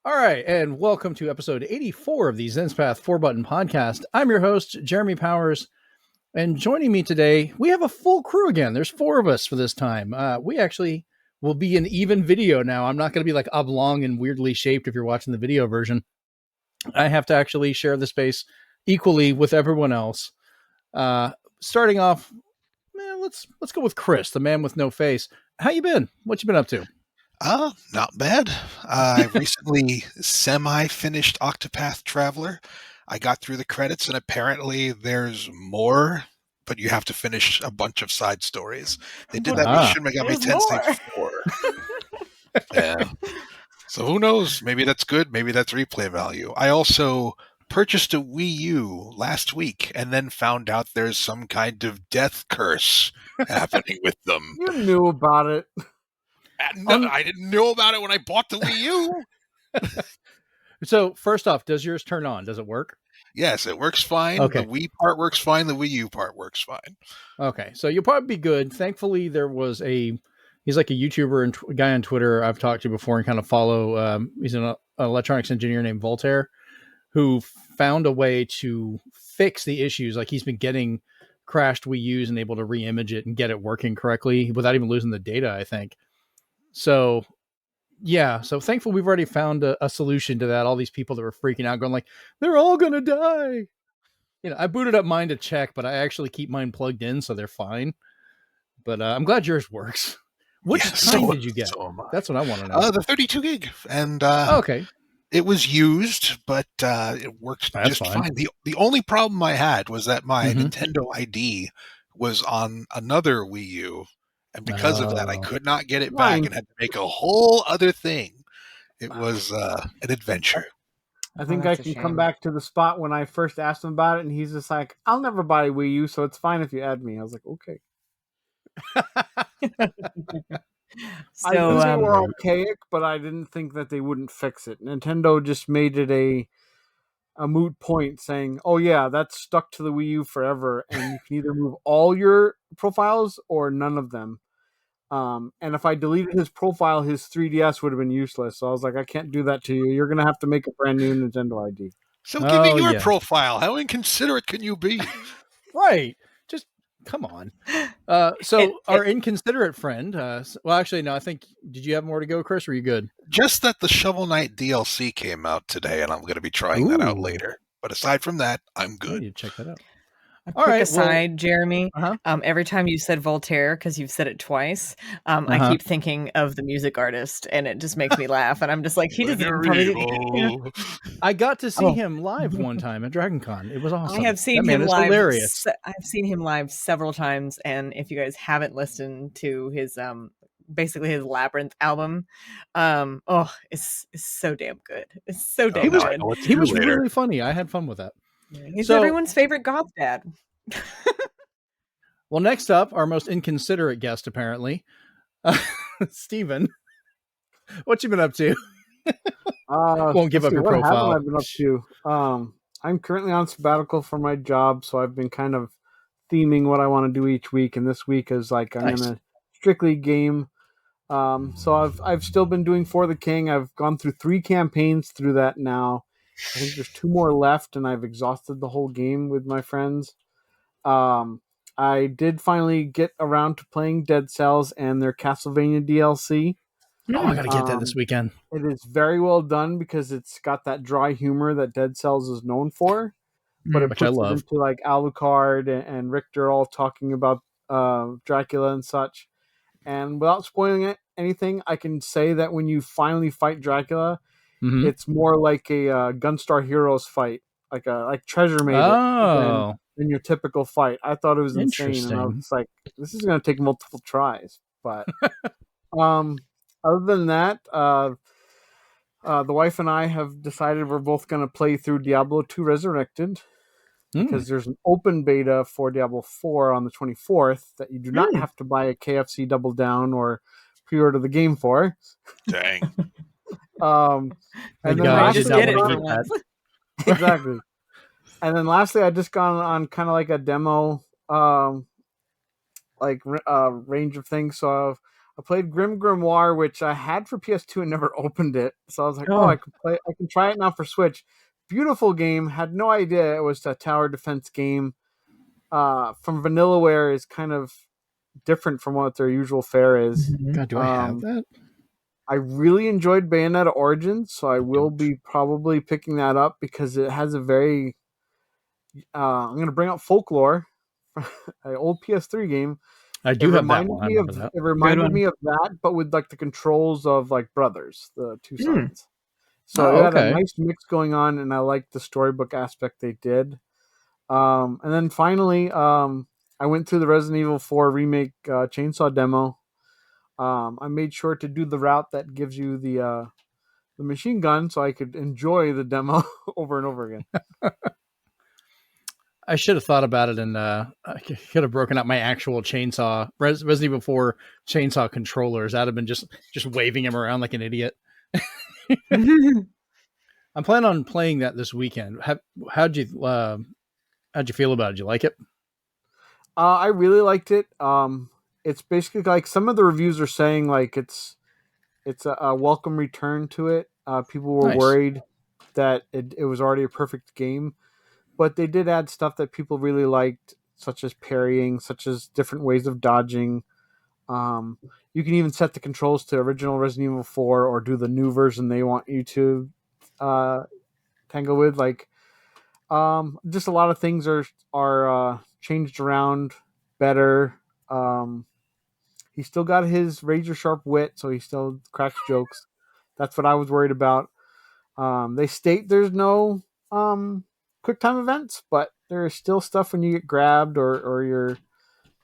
All right, and welcome to episode 84 of the Zenspath 4-Button Podcast. I'm your host, Jeremy Powers, and joining me today, we have a full crew again. There's four of us for this time. We actually will be an even video now. I'm not going to be like oblong and weirdly shaped if you're watching the video version. I have to actually share the space equally with everyone else. Starting off, let's go with Chris, the man with no face. How you been? What you been up to? Not bad. I recently semi-finished Octopath Traveler. I got through the credits, and apparently there's more, but you have to finish a bunch of side stories. They did that with Shin Megami Tensei 4. Yeah. So who knows? Maybe that's good. Maybe that's replay value. I also purchased a Wii U last week and then found out there's some kind of death curse happening with them. You knew about it. No, I didn't know about it when I bought the Wii U. So first off, does yours turn on? Does it work? Yes, it works fine. Okay. The Wii part works fine. The Wii U part works fine. Okay, so you'll probably be good. Thankfully, there was he's like a YouTuber and a guy on Twitter I've talked to before and kind of follow. He's an electronics engineer named Voltaire, who found a way to fix the issues. Like he's been getting crashed Wii U's and able to re-image it and get it working correctly without even losing the data, I think. So, yeah. So thankfully, we've already found a solution to that. All these people that were freaking out, going like, they're all going to die. You know, I booted up mine to check, but I actually keep mine plugged in, so they're fine. But I'm glad yours works. Which kind did you get? That's what I want to know. The 32 gig. And okay. It was used, but it worked just fine. The only problem I had was that my Nintendo ID was on another Wii U. And because of that, I could not get it back and had to make a whole other thing. It was an adventure. I think I can come back to the spot when I first asked him about it, and he's just like, I'll never buy a Wii U, so it's fine if you add me. I was like, okay. I knew they were archaic, but I didn't think that they wouldn't fix it. Nintendo just made it a moot point saying, oh yeah, that's stuck to the Wii U forever, and you can either move all your profiles or none of them. And if I deleted his profile, his 3DS would have been useless. So I was like, I can't do that to you. You're going to have to make a brand new Nintendo ID. So give me your profile. How inconsiderate can you be? Right. Just come on. So our inconsiderate friend, well, actually, no, I think, did you have more to go, Chris, or are you good? Just that the Shovel Knight DLC came out today, and I'm going to be trying that out later. But aside from that, I'm good. You check that out. A quick aside, Jeremy, every time you said Voltaire, because you've said it twice, I keep thinking of the music artist, and it just makes me laugh. And I'm just like, he doesn't probably... I got to see him live one time at Dragon Con. It was awesome. I have seen him live. Hilarious. I've seen him live several times, and if you guys haven't listened to his basically his Labyrinth album, it's so damn good. It's so damn good. He was really funny. I had fun with that. He's everyone's favorite goth dad. Well, next up, our most inconsiderate guest, apparently, Steven. What you been up to? Won't give up your profile. I've been up to. I'm currently on sabbatical for my job, so I've been kind of theming what I want to do each week. And this week is like I'm gonna strictly game. So I've still been doing For the King. I've gone through 3 campaigns through that now. I think there's 2 more left, and I've exhausted the whole game with my friends. I did finally get around to playing Dead Cells and their Castlevania DLC. Oh, I gotta get that this weekend. It is very well done because it's got that dry humor that Dead Cells is known for. But it puts it into like Alucard and Richter all talking about Dracula and such. And without spoiling anything, I can say that when you finally fight Dracula, it's more like a Gunstar Heroes fight, like Treasure made it than your typical fight. I thought it was insane, and I was like, "This is going to take multiple tries." But other than that, the wife and I have decided we're both going to play through Diablo 2 Resurrected because there's an open beta for Diablo 4 on the 24th that you do not have to buy a KFC Double Down or pre-order the game for. Dang. And then just get it for once. Exactly. And then lastly, I just gone on kind of like a demo, range of things. So I played Grim Grimoire, which I had for PS2 and never opened it. So I was like, I can try it now for Switch. Beautiful game. Had no idea it was a tower defense game. From Vanillaware is kind of different from what their usual fare is. God, do I have that? I really enjoyed Bayonetta Origins, so I will be probably picking that up because it has a very... I'm going to bring up Folklore, an old PS3 game. I do have that one. It reminded me of that, but with like the controls of like Brothers, the two sons. So it had a nice mix going on, and I liked the storybook aspect they did. And then finally, I went through the Resident Evil 4 remake chainsaw demo. I made sure to do the route that gives you the machine gun, so I could enjoy the demo over and over again. I should have thought about it, and I could have broken out my actual chainsaw Resident Evil 4 chainsaw controllers. I'd have been just waving them around like an idiot. I'm planning on playing that this weekend. How'd you feel about it? Did you like it? I really liked it. It's basically like some of the reviews are saying like it's a welcome return to it. People were worried that it was already a perfect game. But they did add stuff that people really liked, such as parrying, such as different ways of dodging. You can even set the controls to original Resident Evil 4 or do the new version they want you to tango with. Like, just a lot of things are changed around better. He still got his razor sharp wit, so he still cracks jokes. That's what I was worried about. They state there's no quick time events, but there is still stuff when you get grabbed or you're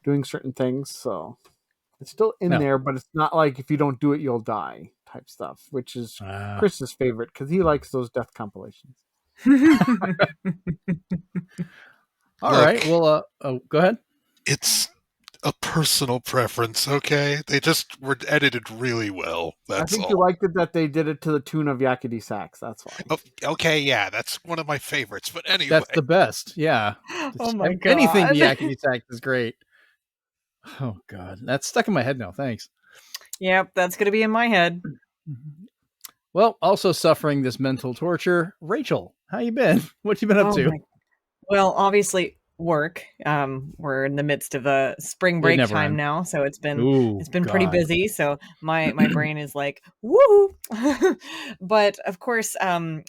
doing certain things, so it's still in there, but it's not like if you don't do it you'll die type stuff, which is Chris's favorite because he likes those death compilations. All right, well go ahead. It's a personal preference, okay? They just were edited really well. That's I think all. you liked it that they did it to the tune of Yakety Sax. That's why. Oh, okay, yeah, that's one of my favorites. But anyway, that's the best. Yeah. Oh my god, anything Yakety Sax is great. Oh god, that's stuck in my head now. Thanks. Yep, that's gonna be in my head. Well, also suffering this mental torture, Rachel. How you been? What you been up to? Well, obviously work. We're in the midst of a spring break time now, so it's been pretty busy. So my brain is like woo. But of course, I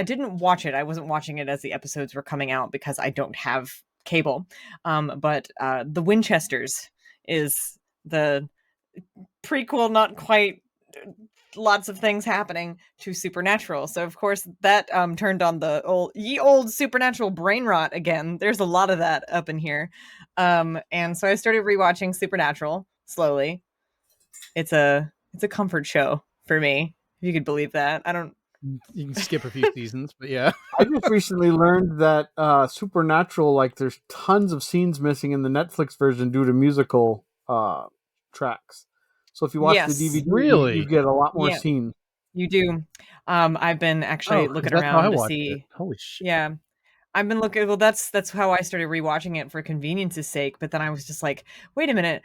didn't watch it. I wasn't watching it as the episodes were coming out because I don't have cable. But the Winchesters is the prequel, not quite. Lots of things happening to Supernatural. So of course that turned on the old Supernatural brain rot again. There's a lot of that up in here. And so I started rewatching Supernatural slowly. It's a comfort show for me, if you could believe that. You can skip a few seasons, but yeah. I just recently learned that Supernatural, like there's tons of scenes missing in the Netflix version due to musical tracks. So if you watch the DVD, you get a lot more scene. You do. I've been actually looking around to see. Holy shit. Yeah. I've been looking. Well, that's how I started rewatching it for convenience's sake. But then I was just like, wait a minute.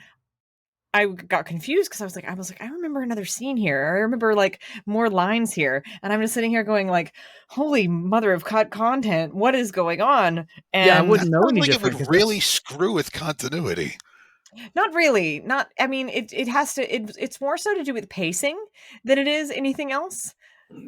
I got confused because I was like, I remember another scene here. I remember like more lines here. And I'm just sitting here going like, holy mother of cut content. What is going on? And I wouldn't know any different. It would really screw with continuity. Not really. I mean, it has to. It's more so to do with pacing than it is anything else.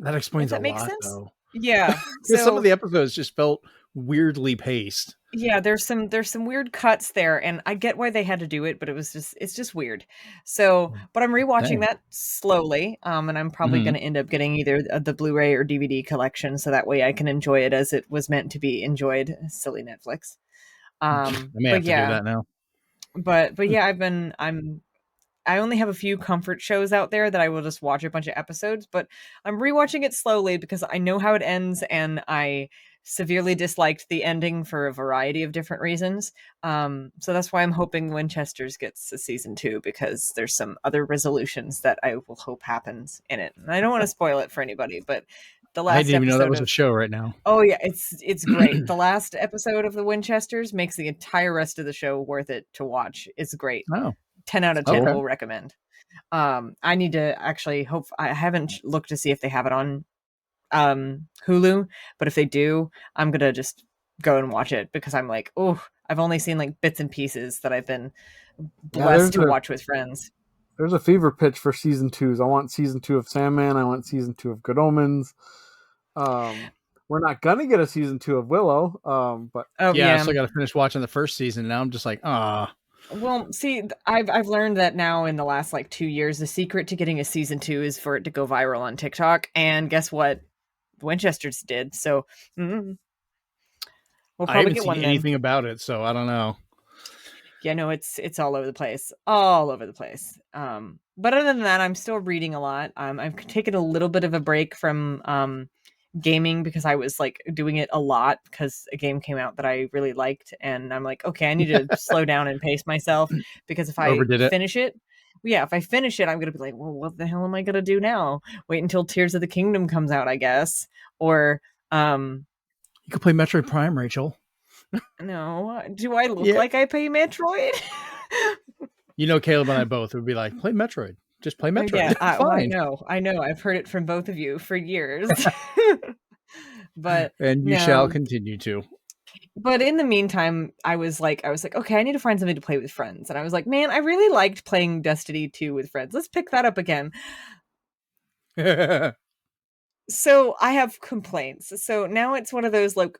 That explains a lot. Makes sense. Though. Yeah. So, some of the episodes just felt weirdly paced. Yeah, there's some weird cuts there, and I get why they had to do it, but it's just weird. So, but I'm rewatching that slowly, and I'm probably going to end up getting either the Blu-ray or DVD collection, so that way I can enjoy it as it was meant to be enjoyed. Silly Netflix. I may have to do that now. But yeah, I only have a few comfort shows out there that I will just watch a bunch of episodes, but I'm rewatching it slowly because I know how it ends, and I severely disliked the ending for a variety of different reasons. So that's why I'm hoping Winchester's gets a season 2, because there's some other resolutions that I will hope happens in it. And I don't want to spoil it for anybody, but the last I didn't even know that was a show right now. Oh yeah, it's great. The last episode of the Winchesters makes the entire rest of the show worth it to watch. It's great. Oh, 10 out of 10 will recommend. I need to actually I haven't looked to see if they have it on Hulu, but if they do, I'm gonna just go and watch it because I'm like, oh, I've only seen like bits and pieces that I've been blessed to watch with friends. There's a fever pitch for season 2s. I want season 2 of Sandman. I want season 2 of Good Omens. We're not gonna get a season 2 of Willow. But I still got to finish watching the first season. Now I'm just like, Well, see, I've learned that now in the last like 2 years, the secret to getting a season 2 is for it to go viral on TikTok. And guess what? Winchester's did. So we'll probably I haven't seen anything about it, so I don't know. Yeah, no, it's all over the place, But other than that, I'm still reading a lot. I've taken a little bit of a break from gaming because I was like doing it a lot because a game came out that I really liked, and I'm like, okay, I need to slow down and pace myself because if I finish it, I'm gonna be like, well, what the hell am I gonna do now? Wait until Tears of the Kingdom comes out, I guess, or you could play Metroid Prime, Rachel. No, do I look like I play Metroid? Caleb and I both would be like, play Metroid. Just play Metroid. Yeah, I know. I've heard it from both of you for years. And you shall continue to. But in the meantime, I was like, okay, I need to find something to play with friends. And I was like, man, I really liked playing Destiny 2 with friends. Let's pick that up again. So I have complaints. So now it's one of those like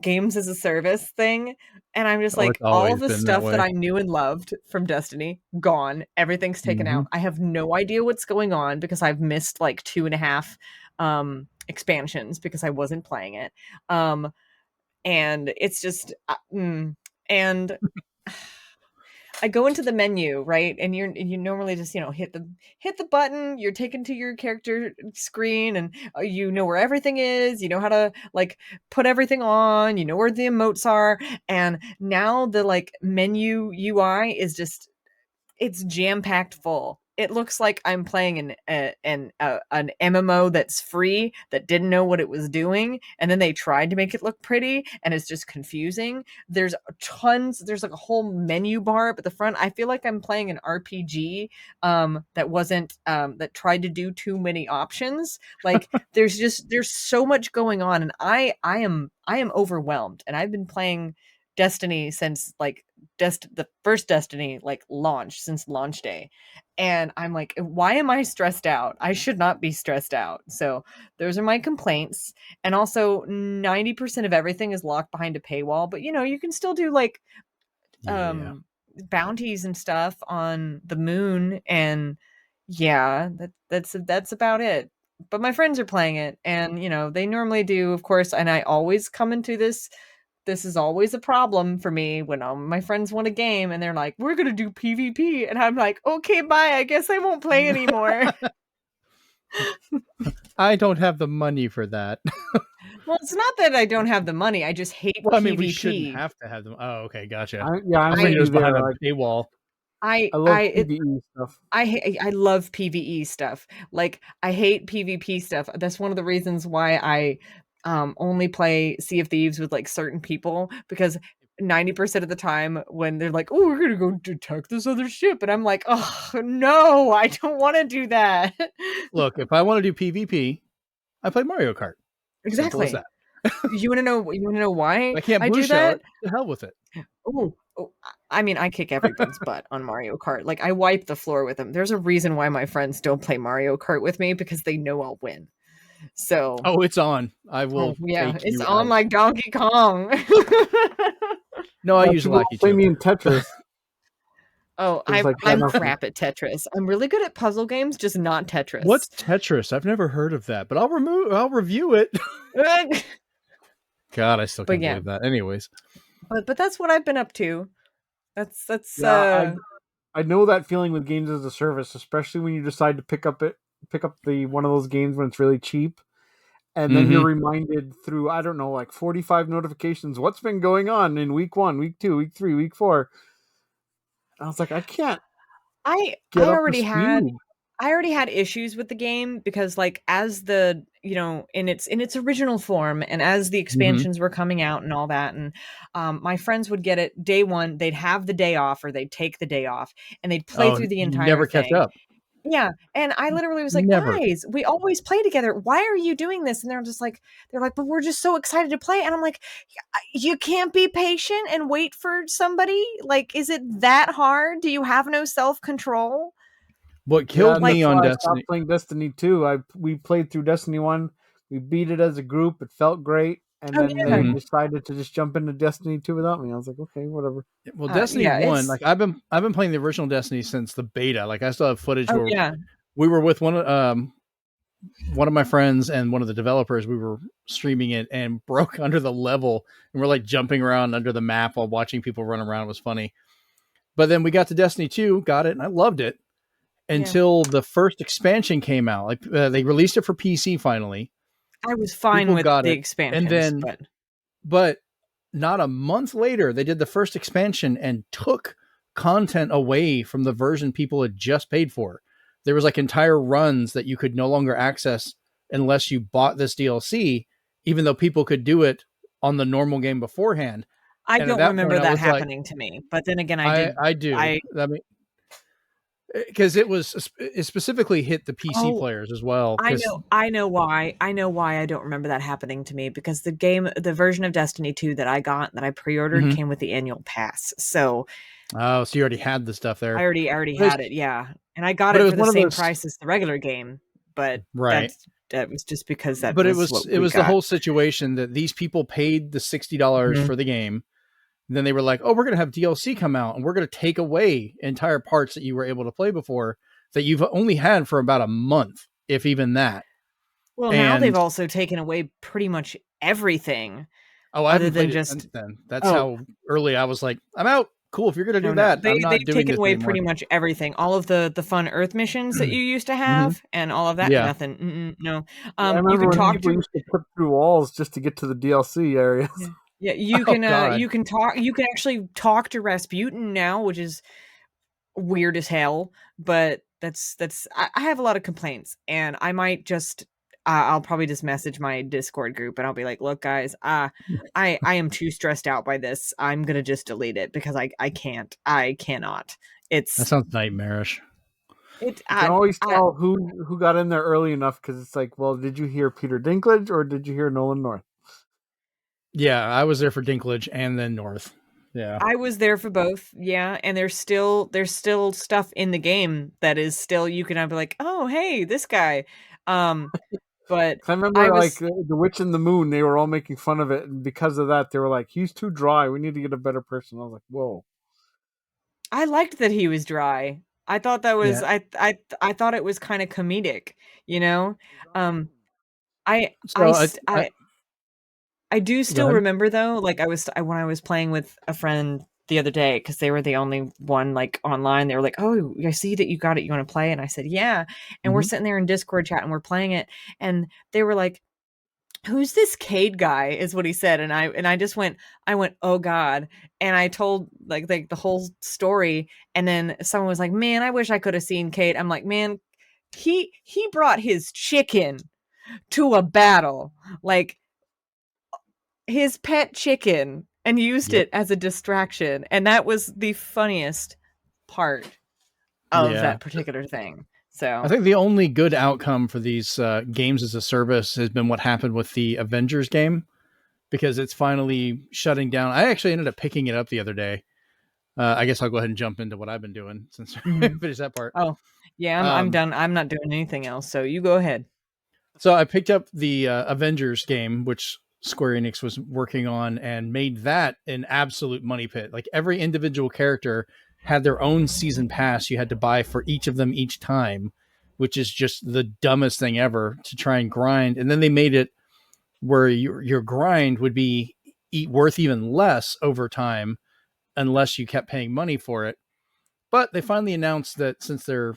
games as a service thing. And I'm just like, all the stuff that I knew and loved from Destiny, gone. Everything's taken out. I have no idea what's going on because I've missed like 2.5 expansions because I wasn't playing it. And it's just, and I go into the menu, right? And you normally just, hit the button, you're taken to your character screen, and you know where everything is, you know how to like put everything on, you know where the emotes are. And now the like menu UI is just, it's jam-packed full. It looks like I'm playing an MMO that's free that didn't know what it was doing, and then they tried to make it look pretty, and it's just confusing. There's like a whole menu bar up at the front. I feel like I'm playing an RPG that wasn't that tried to do too many options. Like there's so much going on, and I am overwhelmed, and I've been playing Destiny since like the first Destiny like launched, since launch day. And I'm like, why am I stressed out? I should not be stressed out. So those are my complaints. And also 90% of everything is locked behind a paywall, but you can still do like bounties and stuff on the moon. And that's about it. But my friends are playing it, and they normally do, of course, and I always come into this is always a problem for me when my friends want a game and they're like, we're going to do PvP. And I'm like, okay, bye. I guess I won't play anymore. I don't have the money for that. Well, it's not that I don't have the money. I just hate PvP. I mean, we shouldn't have to have them. Oh, okay. Gotcha. I'm behind a paywall. I love PvE stuff. I love PvE stuff. Like, I hate PvP stuff. That's one of the reasons why I only play Sea of Thieves with like certain people, because 90% of the time when they're like, oh, we're gonna go detect this other ship, and I'm like, oh no, I don't want to do that. Look, if I want to do PvP, I play Mario Kart. Exactly. You want to know why I can't do that? The hell with it. Oh, I mean, I kick everyone's butt on Mario Kart. Like, I wipe the floor with them. There's a reason why my friends don't play Mario Kart with me, because they know I'll win. So it's on. I will. It's on like Donkey Kong. No, I usually like you play me in Tetris. I'm crap at Tetris. I'm really good at puzzle games, just not Tetris. What's Tetris? I've never heard of that, but I'll review it. God, I still can't believe that. Anyways, but that's what I've been up to. That's I know that feeling with games as a service, especially when you decide to pick up the one of those games when it's really cheap, and then you're reminded through, I don't know, like 45 notifications what's been going on in week 1, week 2, week 3, week 4. I was like, I can't. I already had I already had issues with the game because like as the, in its original form and as the expansions were coming out and all that, and my friends would get it day one, they'd have the day off or they'd take the day off and they'd play through the entire never catch thing. up. Yeah. And I literally was like, Never. guys, we always play together. Why are you doing this? And they're like, but we're just so excited to play. And I'm like, you can't be patient and wait for somebody? Like, is it that hard? Do you have no self-control? What killed me on Destiny. I stopped playing Destiny 2. We played through Destiny 1. We beat it as a group. It felt great. And then they decided to just jump into Destiny 2 without me. I was like, okay, whatever. Well, Destiny 1, like I've been playing the original Destiny since the beta. Like I still have footage where we were with one of my friends and one of the developers. We were streaming it and broke under the level, and we're like jumping around under the map while watching people run around. It was funny. But then we got to Destiny 2, got it, and I loved it until the first expansion came out. Like they released it for PC finally. I was fine with the expansions, and then, but not a month later, they did the first expansion and took content away from the version people had just paid for. There was like entire runs that you could no longer access unless you bought this DLC, even though people could do it on the normal game beforehand. I don't remember that happening to me, but then again, I do. I mean, because it specifically hit the PC players as well. I know why I don't remember that happening to me, because the version of Destiny 2 that I got, that I pre-ordered, came with the annual pass. So you already had the stuff there. I already had it. Yeah. And I got it for the same price as the regular game, but that was just because it was the whole situation that these people paid the $60 for the game. Then they were like, oh, we're going to have DLC come out and we're going to take away entire parts that you were able to play before that you've only had for about a month, if even that. Well, now they've also taken away pretty much everything. Oh, I haven't played it since then. That's how early I was like, I'm out. Cool. If you're going to do that, I'm not doing this. They've taken away pretty much everything. All of the fun Earth missions that you used to have and all of that. Yeah. Nothing. No. You can talk to used to put through walls just to get to the DLC areas. Yeah. Yeah, you can talk. You can actually talk to Rasputin now, which is weird as hell. But I have a lot of complaints, and I might just I'll probably just message my Discord group, and I'll be like, "Look, guys, I am too stressed out by this. I'm gonna just delete it because I cannot. That sounds nightmarish. You can always tell who got in there early enough, because it's like, well, did you hear Peter Dinklage or did you hear Nolan North? Yeah, I was there for Dinklage and then North. Yeah, I was there for both. Yeah, and there's still stuff in the game that is still, you can be like, oh, hey, this guy. But I remember the Witch in the Moon. They were all making fun of it, and because of that, they were like, he's too dry. We need to get a better person. I was like, whoa. I liked that he was dry. I thought that was I thought it was kind of comedic, you know. I do still remember though, like when I was playing with a friend the other day, because they were the only one like online. They were like, "Oh, I see that you got it. You want to play?" And I said, "Yeah." And we're sitting there in Discord chat and we're playing it, and they were like, "Who's this Cade guy?" is what he said, and I just went, "Oh God!" And I told like the whole story, and then someone was like, "Man, I wish I could have seen Cade." I'm like, "Man, he brought his chicken to a battle, like his pet chicken, and used it as a distraction." And that was the funniest part of that particular thing. So I think the only good outcome for these games as a service has been what happened with the Avengers game, because it's finally shutting down. I actually ended up picking it up the other day. I guess I'll go ahead and jump into what I've been doing since we finished that part. Oh, yeah, I'm done. I'm not doing anything else, so you go ahead. So I picked up the Avengers game, which Square Enix was working on, and made that an absolute money pit. Like every individual character had their own season pass you had to buy for each of them each time, which is just the dumbest thing ever to try and grind. And then they made it where your grind would be worth even less over time unless you kept paying money for it. But they finally announced that since they're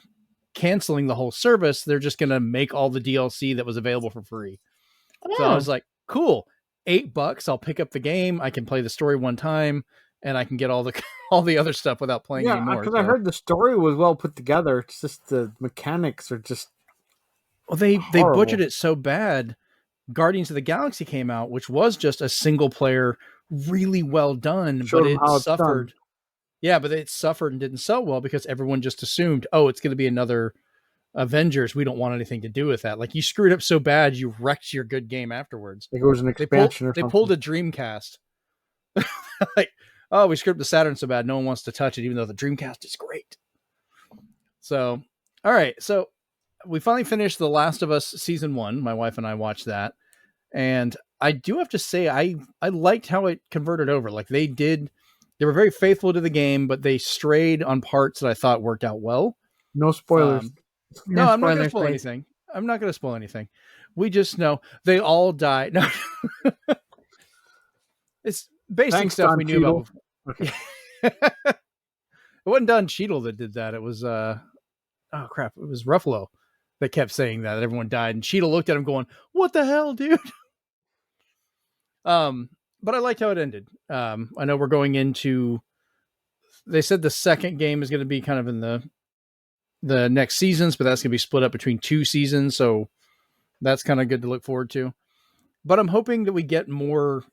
canceling the whole service, they're just going to make all the DLC that was available for free. Oh. So I was like, cool, $8. I'll pick up the game. I can play the story one time. and I can get all the other stuff without playing anymore. Because I heard the story was well put together. It's just the mechanics are just they butchered it so bad. Guardians of the Galaxy came out, which was just a single player, really well done, but it suffered. Yeah, but it suffered and didn't sell well because everyone just assumed, oh, it's going to be another Avengers. We don't want anything to do with that. Like, you screwed up so bad, you wrecked your good game afterwards. Like it was an expansion or something. They pulled a Dreamcast. Like, oh, we screwed up the Saturn so bad, no one wants to touch it, even though the Dreamcast is great. So, all right. So we finally finished The Last of Us Season 1. My wife and I watched that. And I do have to say, I liked how it converted over. Like, they were very faithful to the game, but they strayed on parts that I thought worked out well. No spoilers. No, I'm not going to spoil anything. I'm not going to spoil anything. We just know they all died. No. It's basic stuff we knew about. Okay. It wasn't Don Cheadle that did that. It was, oh crap. It was Ruffalo that kept saying that everyone died. And Cheadle looked at him going, what the hell, dude? But I liked how it ended. I know we're going into, they said the second game is going to be kind of in the next seasons, but that's going to be split up between 2 seasons. So that's kind of good to look forward to. But I'm hoping that we get more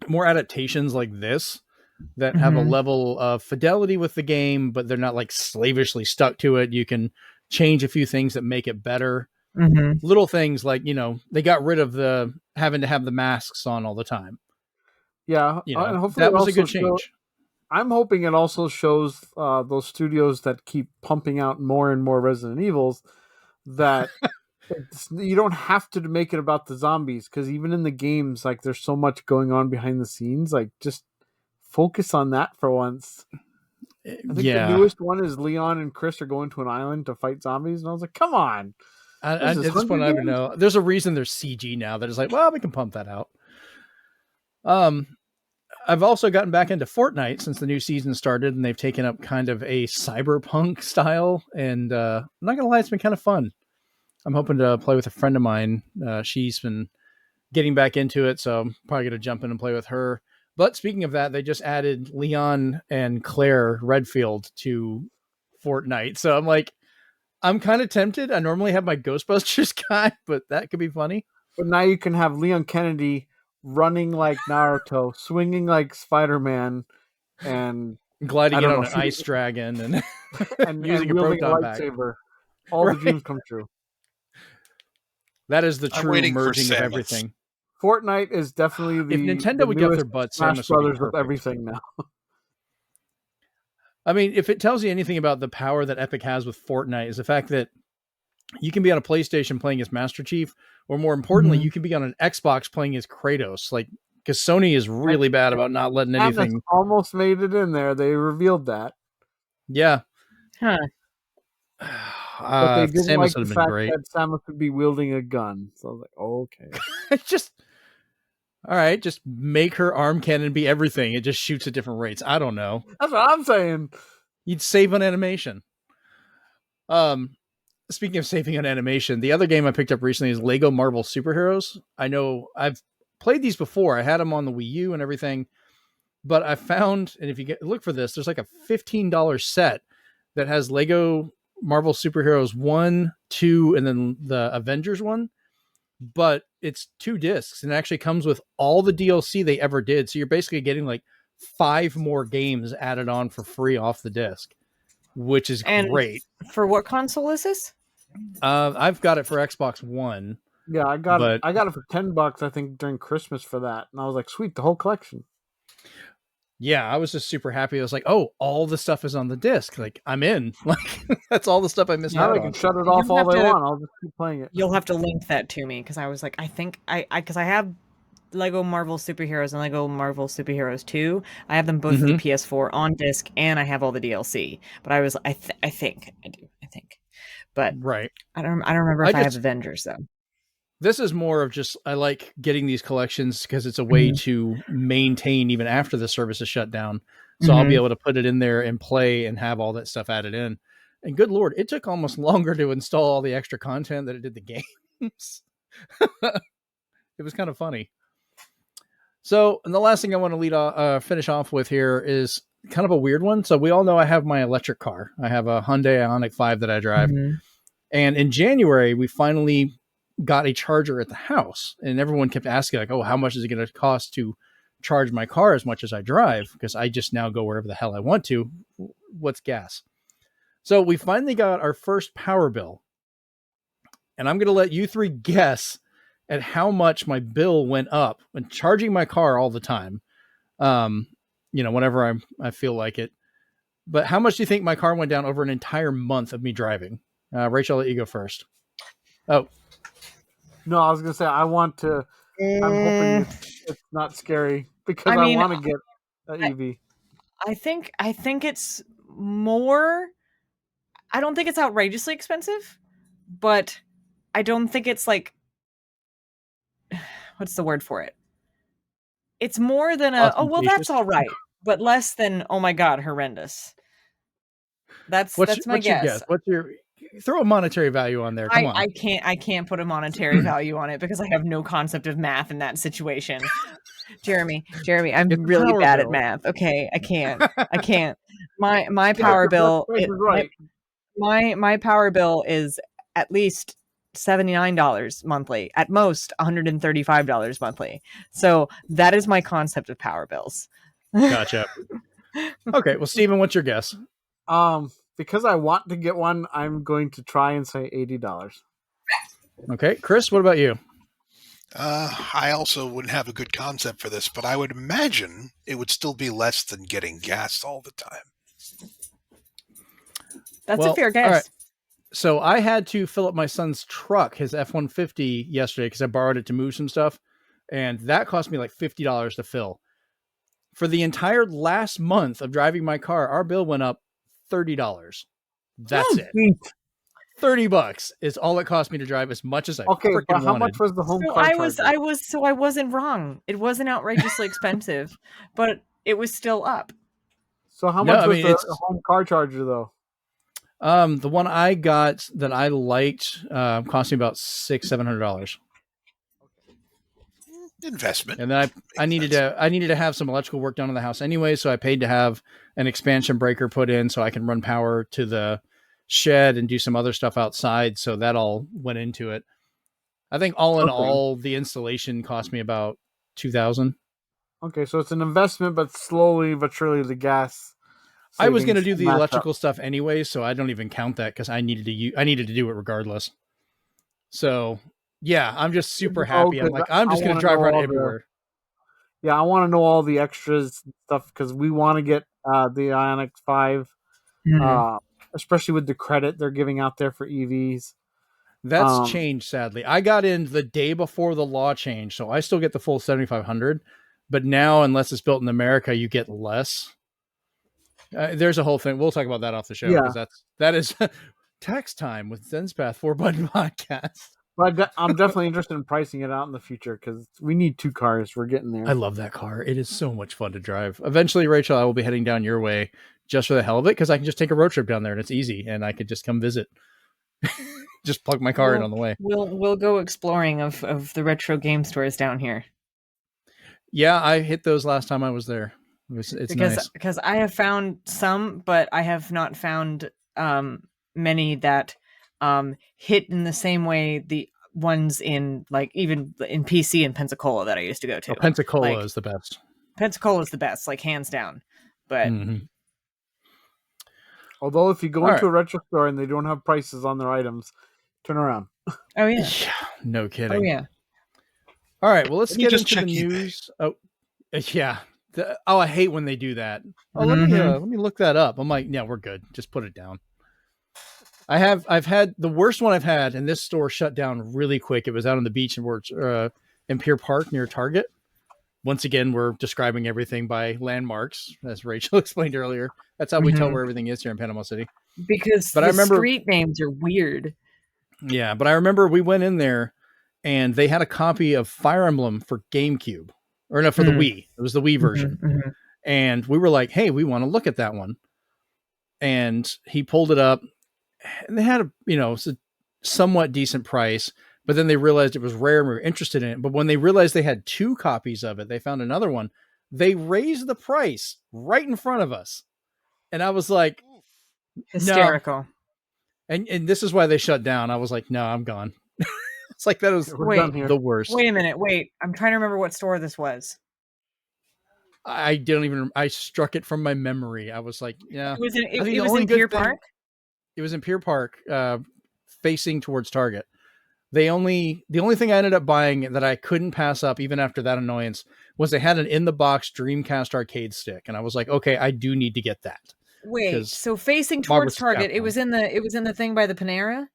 adaptations like this that have a level of fidelity with the game, but they're not like slavishly stuck to it. You can change a few things that make it better. Little things like, they got rid of the having to have the masks on all the time. Yeah. And hopefully that was a good change. I'm hoping it also shows those studios that keep pumping out more and more Resident Evils that you don't have to make it about the zombies, because even in the games, like, there's so much going on behind the scenes. Like, just focus on that for once. I think the newest one is Leon and Chris are going to an island to fight zombies, and I was like, come on. At this point, I don't know. There's a reason there's CG now that is like, well, we can pump that out. I've also gotten back into Fortnite since the new season started, and they've taken up kind of a cyberpunk style. And I'm not gonna lie, it's been kind of fun. I'm hoping to play with a friend of mine. She's been getting back into it, so I'm probably gonna jump in and play with her. But speaking of that, they just added Leon and Claire Redfield to Fortnite, so I'm like, I'm kind of tempted. I normally have my Ghostbusters guy, but that could be funny. But now you can have Leon Kennedy running like Naruto, swinging like Spider-Man, and gliding in on an ice dragon and using a proton lightsaber. All the dreams come true. That is the true merging of everything. Fortnite is definitely if Nintendo would get their butts, Smash Brothers with everything now. I mean, if it tells you anything about the power that Epic has with Fortnite, is the fact that you can be on a PlayStation playing as Master Chief, or more importantly, you can be on an Xbox playing as Kratos. Like, because Sony is really bad about not letting anything. Almost made it in there. They revealed that. Yeah. Huh. But they didn't like the fact that Samus would be wielding a gun. So I was like, oh, okay. All right, just make her arm cannon be everything. It just shoots at different rates. I don't know. That's what I'm saying. You'd save on animation. Speaking of saving on animation, the other game I picked up recently is Lego Marvel Superheroes. I know I've played these before. I had them on the Wii U and everything. But I found, and if you look for this, there's like a $15 set that has Lego Marvel Superheroes 1, 2, and then the Avengers one. But it's 2 discs and it actually comes with all the DLC they ever did. So you're basically getting like 5 more games added on for free off the disc, which is great. For what console is this? I've got it for Xbox One. Yeah, I got it for $10, I think, during Christmas for that. And I was like, sweet, the whole collection. Yeah, I was just super happy. I was like, oh, all the stuff is on the disc. Like, I'm in. Like, that's all the stuff I missed out on. Now I can shut it off all they want. I'll just keep playing it. You'll have to link that to me, because I was like, because I have Lego Marvel Superheroes and Lego Marvel Superheroes 2. I have them both for the PS4 on disc, and I have all the DLC. But I was, I think I do. But right. I don't remember if I have Avengers though. This is more of just, I like getting these collections because it's a way to maintain even after the service is shut down. So I'll be able to put it in there and play and have all that stuff added in. And good Lord, it took almost longer to install all the extra content than it did the games. It was kind of funny. So, and the last thing I want to finish off with here is kind of a weird one. So we all know I have my electric car. I have a Hyundai Ioniq 5 that I drive. Mm-hmm. And in January, we finally got a charger at the house. And everyone kept asking, like, oh, how much is it going to cost to charge my car as much as I drive? Because I just now go wherever the hell I want to. What's gas? So we finally got our first power bill. And I'm going to let you three guess at how much my bill went up when charging my car all the time. Whenever I feel like it. But how much do you think my car went down over an entire month of me driving? Rachel, I'll let you go first. Oh. No, I was going to say, I'm hoping it's not scary because I want to get an EV. I think it's more. I don't think it's outrageously expensive, but I don't think it's like, what's the word for it? It's more than that's all right, but less than, oh my God, horrendous. That's my guess. Your guess? What's your throw a monetary value on there? Come on. I can't put a monetary value on it because I have no concept of math in that situation. Jeremy, I'm really bad at math. Okay, I can't. My power bill. My power bill is at least $79 monthly, at most $135 monthly. So that is my concept of power bills. Gotcha. Okay, well, Steven, what's your guess? Because I want to get one, I'm going to try and say $80. Okay, Chris, what about you? I also wouldn't have a good concept for this, but I would imagine it would still be less than getting gas all the time. That's a fair guess. All right. So I had to fill up my son's truck, his F-150, yesterday because I borrowed it to move some stuff, and that cost me like $50 to fill. For the entire last month of driving my car, our bill went up $30. That's it. $30 is all it cost me to drive as much as I freaking wanted. How much was the home car charger? I wasn't wrong. It wasn't outrageously expensive, but it was still up. So how much was the home car charger though? The one I got that I liked cost me about $600-700. Investment. And then I needed to have some electrical work done on the house anyway, so I paid to have an expansion breaker put in so I can run power to the shed and do some other stuff outside. So that all went into it. I think all in all, the installation cost me about $2,000. Okay, so it's an investment, but slowly but surely the gas. I was going to do the electrical stuff anyway, so I don't even count that because I needed to do it regardless. So yeah, I'm just super happy. I'm like, I'm just going to drive around everywhere. I want to know all the extras and stuff because we want to get the Ioniq 5, especially with the credit they're giving out there for EVs. That's changed, sadly. I got in the day before the law changed, so I still get the full 7,500. But now, unless it's built in America, you get less. There's a whole thing. We'll talk about that off the show because that is tax time with Zenspath 4-Button Podcast. But I'm definitely interested in pricing it out in the future because we need 2 cars. We're getting there. I love that car. It is so much fun to drive. Eventually, Rachel, I will be heading down your way just for the hell of it because I can just take a road trip down there and it's easy and I could just come visit. Just plug my car in on the way. We'll go exploring of the retro game stores down here. Yeah, I hit those last time I was there. It's nice. Because I have found some, but I have not found many that hit in the same way the ones in like even in PC and Pensacola that I used to go to. Pensacola is the best. Pensacola is the best, like hands down. But although if you go into a retro store and they don't have prices on their items, turn around. Oh yeah. No kidding. Oh yeah. All right, well let's get into the news. Oh yeah. I hate when they do that. Oh, let me look that up. I'm like, yeah, we're good. Just put it down. I've had the worst one I've had, and this store shut down really quick. It was out on the beach in Pier Park near Target. Once again, we're describing everything by landmarks, as Rachel explained earlier. That's how we tell where everything is here in Panama City. Because I remember street names are weird. Yeah, but I remember we went in there, and they had a copy of Fire Emblem for GameCube. Or no, for the Wii. It was the Wii version. And we were like, hey, we want to look at that one. And he pulled it up. And they had a somewhat decent price. but then they realized it was rare and we were interested in it. But when they realized they had 2 copies of it, they found another one. They raised the price right in front of us. And I was like, hysterical. No. And this is why they shut down. I was like, no, I'm gone. It's like, that was the worst. Wait a minute. Wait, I'm trying to remember what store this was. I struck it from my memory. I was like, yeah. It was in Pier Park? It was in Pier Park, facing towards Target. The only thing I ended up buying that I couldn't pass up even after that annoyance was they had an in the box Dreamcast arcade stick, and I was like, okay, I do need to get that. Wait, so facing towards Target, it was in the thing by the Panera?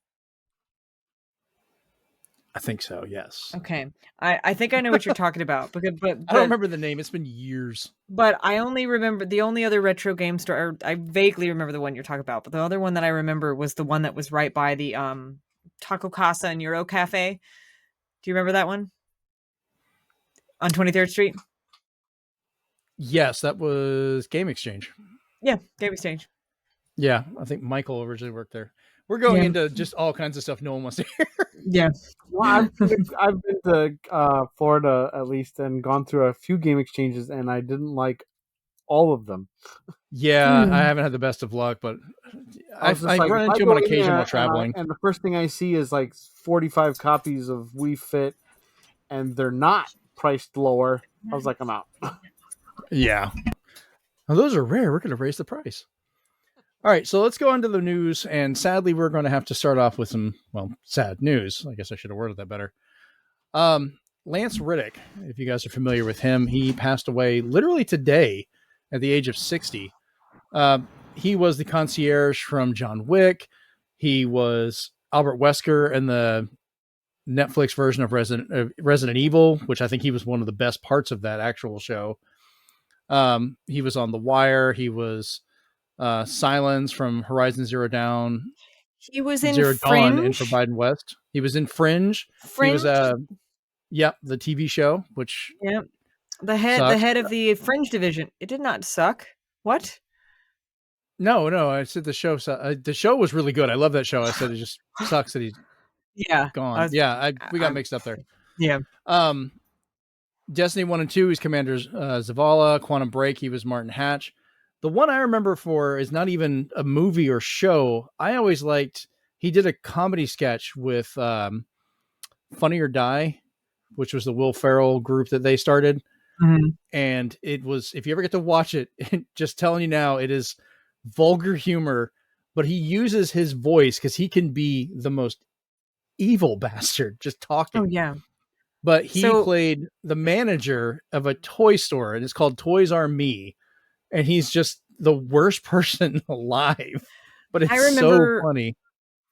I think so, yes. Okay. I think I know what you're talking about, but I don't remember the name. It's been years. But I only remember the only other retro game store. I vaguely remember the one you're talking about, but the other one that I remember was the one that was right by the Taco Casa and Euro Cafe. Do you remember that one? On 23rd Street? Yes, that was Game Exchange. Yeah, Game Exchange. Yeah, I think Michael originally worked there. We're going into just all kinds of stuff no one wants to hear. Yeah. Well, I've been to Florida at least and gone through a few Game Exchanges, and I didn't like all of them. Yeah, I haven't had the best of luck, but I run into them on occasion while traveling. And the first thing I see is like 45 copies of Wii Fit, and they're not priced lower. I was like, I'm out. Yeah. Well, those are rare. We're going to raise the price. All right, so let's go on to the news. And sadly, we're going to have to start off with some, sad news. I guess I should have worded that better. Lance Riddick, if you guys are familiar with him, he passed away literally today at the age of 60. He was the concierge from John Wick. He was Albert Wesker in the Netflix version of Resident Evil, which I think he was one of the best parts of that actual show. He was on The Wire. He was Silence from Horizon Zero Dawn. He was in Zero Fringe. Dawn and Forbidden West. He was in Fringe. He was the TV show, which the head of the Fringe division. It did not suck. What? No, I said the show. The show was really good. I love that show. I said it just sucks that he's gone. We got mixed up there. Yeah. Destiny 1 and 2, he's Commander Zavala. Quantum Break, he was Martin Hatch. The one I remember for is not even a movie or show. I always liked, he did a comedy sketch with Funny or Die, which was the Will Ferrell group that they started. Mm-hmm. And it was, if you ever get to watch it, just telling you now, it is vulgar humor, but he uses his voice because he can be the most evil bastard just talking. Oh, yeah. But he played the manager of a toy store, and it's called Toys R Me. And he's just the worst person alive. But it's so funny.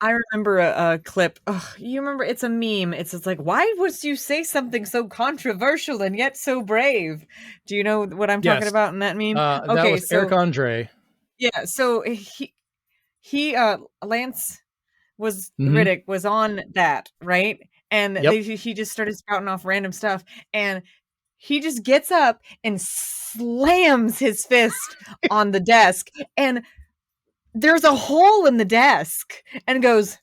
I remember a clip. Oh, you remember? It's a meme. It's like, why would you say something so controversial and yet so brave? Do you know what I'm talking about in that meme? Okay, that was Eric Andre. Yeah. So he Lance was Riddick was on that, right? And he just started spouting off random stuff, and he just gets up and slams his fist on the desk, and there's a hole in the desk, and goes,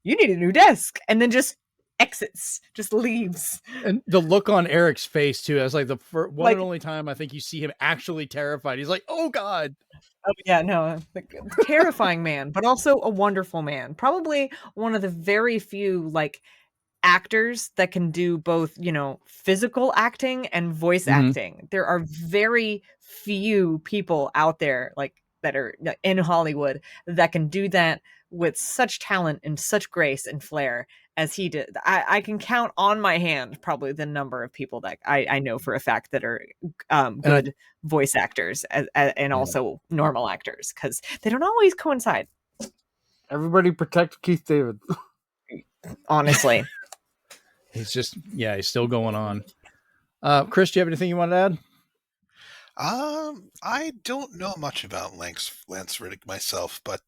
"You need a new desk," and then just exits, just leaves. And the look on Eric's face too, as like the one and only time I think you see him actually terrified. He's like, "Oh God." Oh yeah, no, terrifying man, but also a wonderful man. Probably one of the very few actors that can do both, physical acting and voice acting. There are very few people out there that are in Hollywood that can do that with such talent and such grace and flair as he did. I can count on my hand probably the number of people that I know for a fact that are good voice actors and also normal actors, because they don't always coincide. Everybody protect Keith David. Honestly. He's just, he's still going on. Chris, do you have anything you want to add? I don't know much about Lance Riddick myself, but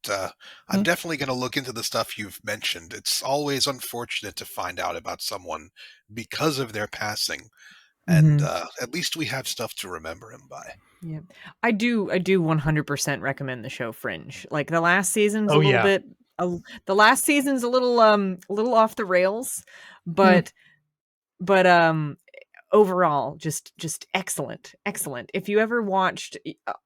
I'm definitely going to look into the stuff you've mentioned. It's always unfortunate to find out about someone because of their passing, and at least we have stuff to remember him by. Yeah, I do 100% recommend the show Fringe. The last season's a little bit the last season's a little off the rails, but overall just excellent. If you ever watched,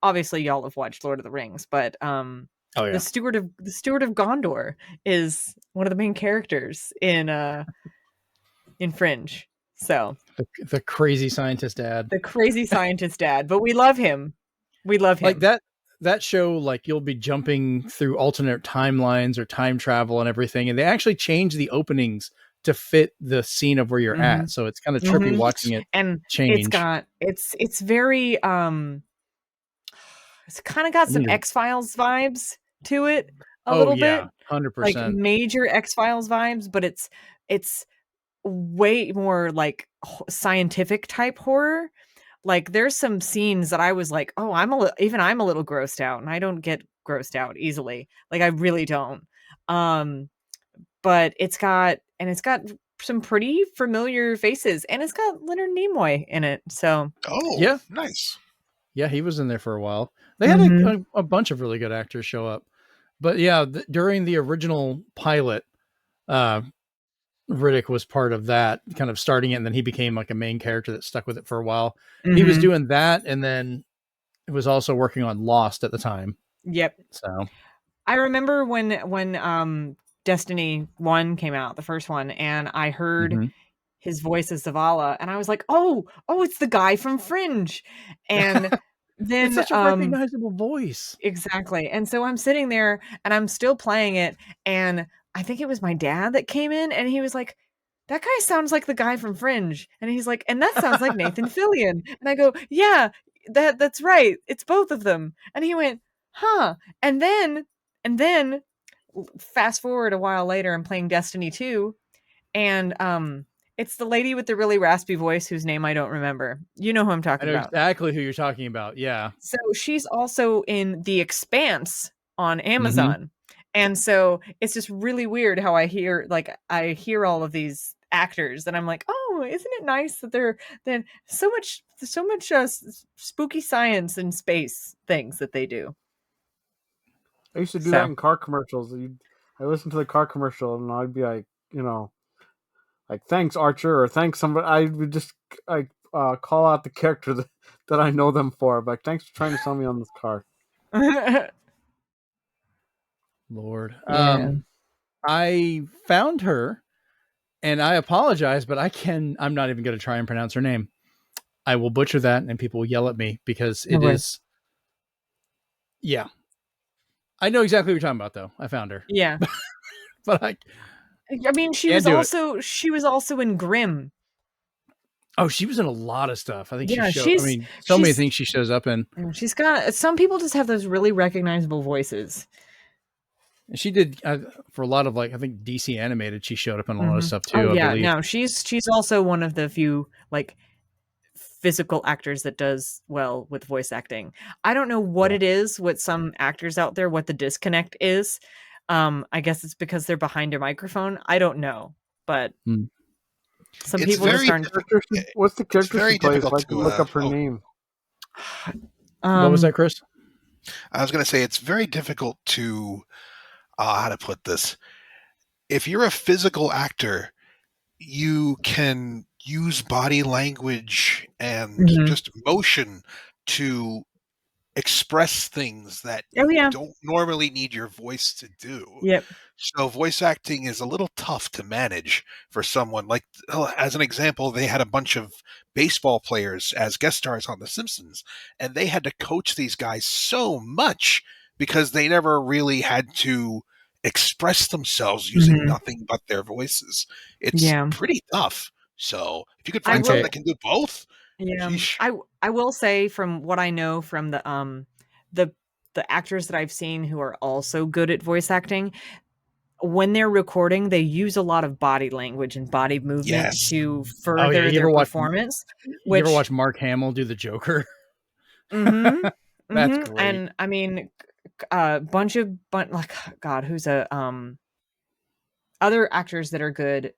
obviously y'all have watched Lord of the Rings, but the Steward of Gondor is one of the main characters in Fringe. So the crazy scientist dad. But we love him. Like that show, like you'll be jumping through alternate timelines or time travel and everything, and they actually change the openings to fit the scene of where you're at. So it's kind of trippy watching it and change. It's very it's kind of got some X-Files vibes to it a little bit. 100%. Like major X-Files vibes, but it's way more like scientific type horror. Like there's some scenes that I was like, oh, I'm a little grossed out, and I don't get grossed out easily. Like I really don't. But it's got some pretty familiar faces, and it's got Leonard Nimoy in it. So yeah, nice. Yeah, he was in there for a while. They had a bunch of really good actors show up. But yeah, during the original pilot, Riddick was part of that, kind of starting it, and then he became like a main character that stuck with it for a while. He was doing that, and then it was also working on Lost at the time. Yep. So I remember when Destiny 1 came out, the first one, and I heard his voice as Zavala, and I was like, oh, it's the guy from Fringe. And then it's such a recognizable voice. Exactly. And so I'm sitting there and I'm still playing it, and I think it was my dad that came in, and he was like, that guy sounds like the guy from Fringe. And he's like, and that sounds like Nathan Fillion. And I go, yeah, that's right. It's both of them. And he went, huh. And then fast forward a while later, I'm playing Destiny 2, and it's the lady with the really raspy voice whose name I don't remember. You know who I'm talking about. Exactly who you're talking about. Yeah. So she's also in The Expanse on Amazon. And so it's just really weird how I hear all of these actors, and I'm like, oh, isn't it nice that they're then so much spooky science and space things that they do. I used to do that in car commercials. I listened to the car commercial, and I'd be like, like thanks Archer, or thanks somebody. I would just call out the character that I know them for. Like, thanks for trying to sell me on this car. Lord. Yeah. I found her, and I apologize, but I'm not even going to try and pronounce her name. I will butcher that, and people will yell at me because it is. Yeah. I know exactly what you're talking about, though. I found her. Yeah. But I mean, she was also in Grimm. Oh, she was in a lot of stuff. I think many things she shows up in. She's got, some people just have those really recognizable voices. And she did for a lot of, like, I think DC animated, she showed up in a lot of stuff too. Oh, yeah, no, she's also one of the few like physical actors that does well with voice acting. I don't know what it is with some actors out there, what the disconnect is. I guess it's because they're behind a microphone. I don't know, but some people just aren't. What's the character she plays? I can look up her name. What was that, Chris? I was going to say it's very difficult to how to put this. If you're a physical actor, you can use body language and just motion to express things that you don't normally need your voice to do. Yep. So voice acting is a little tough to manage for someone. Like, as an example, they had a bunch of baseball players as guest stars on The Simpsons, and they had to coach these guys so much because they never really had to express themselves using nothing but their voices. It's pretty tough. So if you could find someone that can do both. Yeah, I will say, from what I know from the actors that I've seen who are also good at voice acting, when they're recording, they use a lot of body language and body movement to further their performance. You ever watch Mark Hamill do the Joker? That's great. And I mean, who's other actors that are good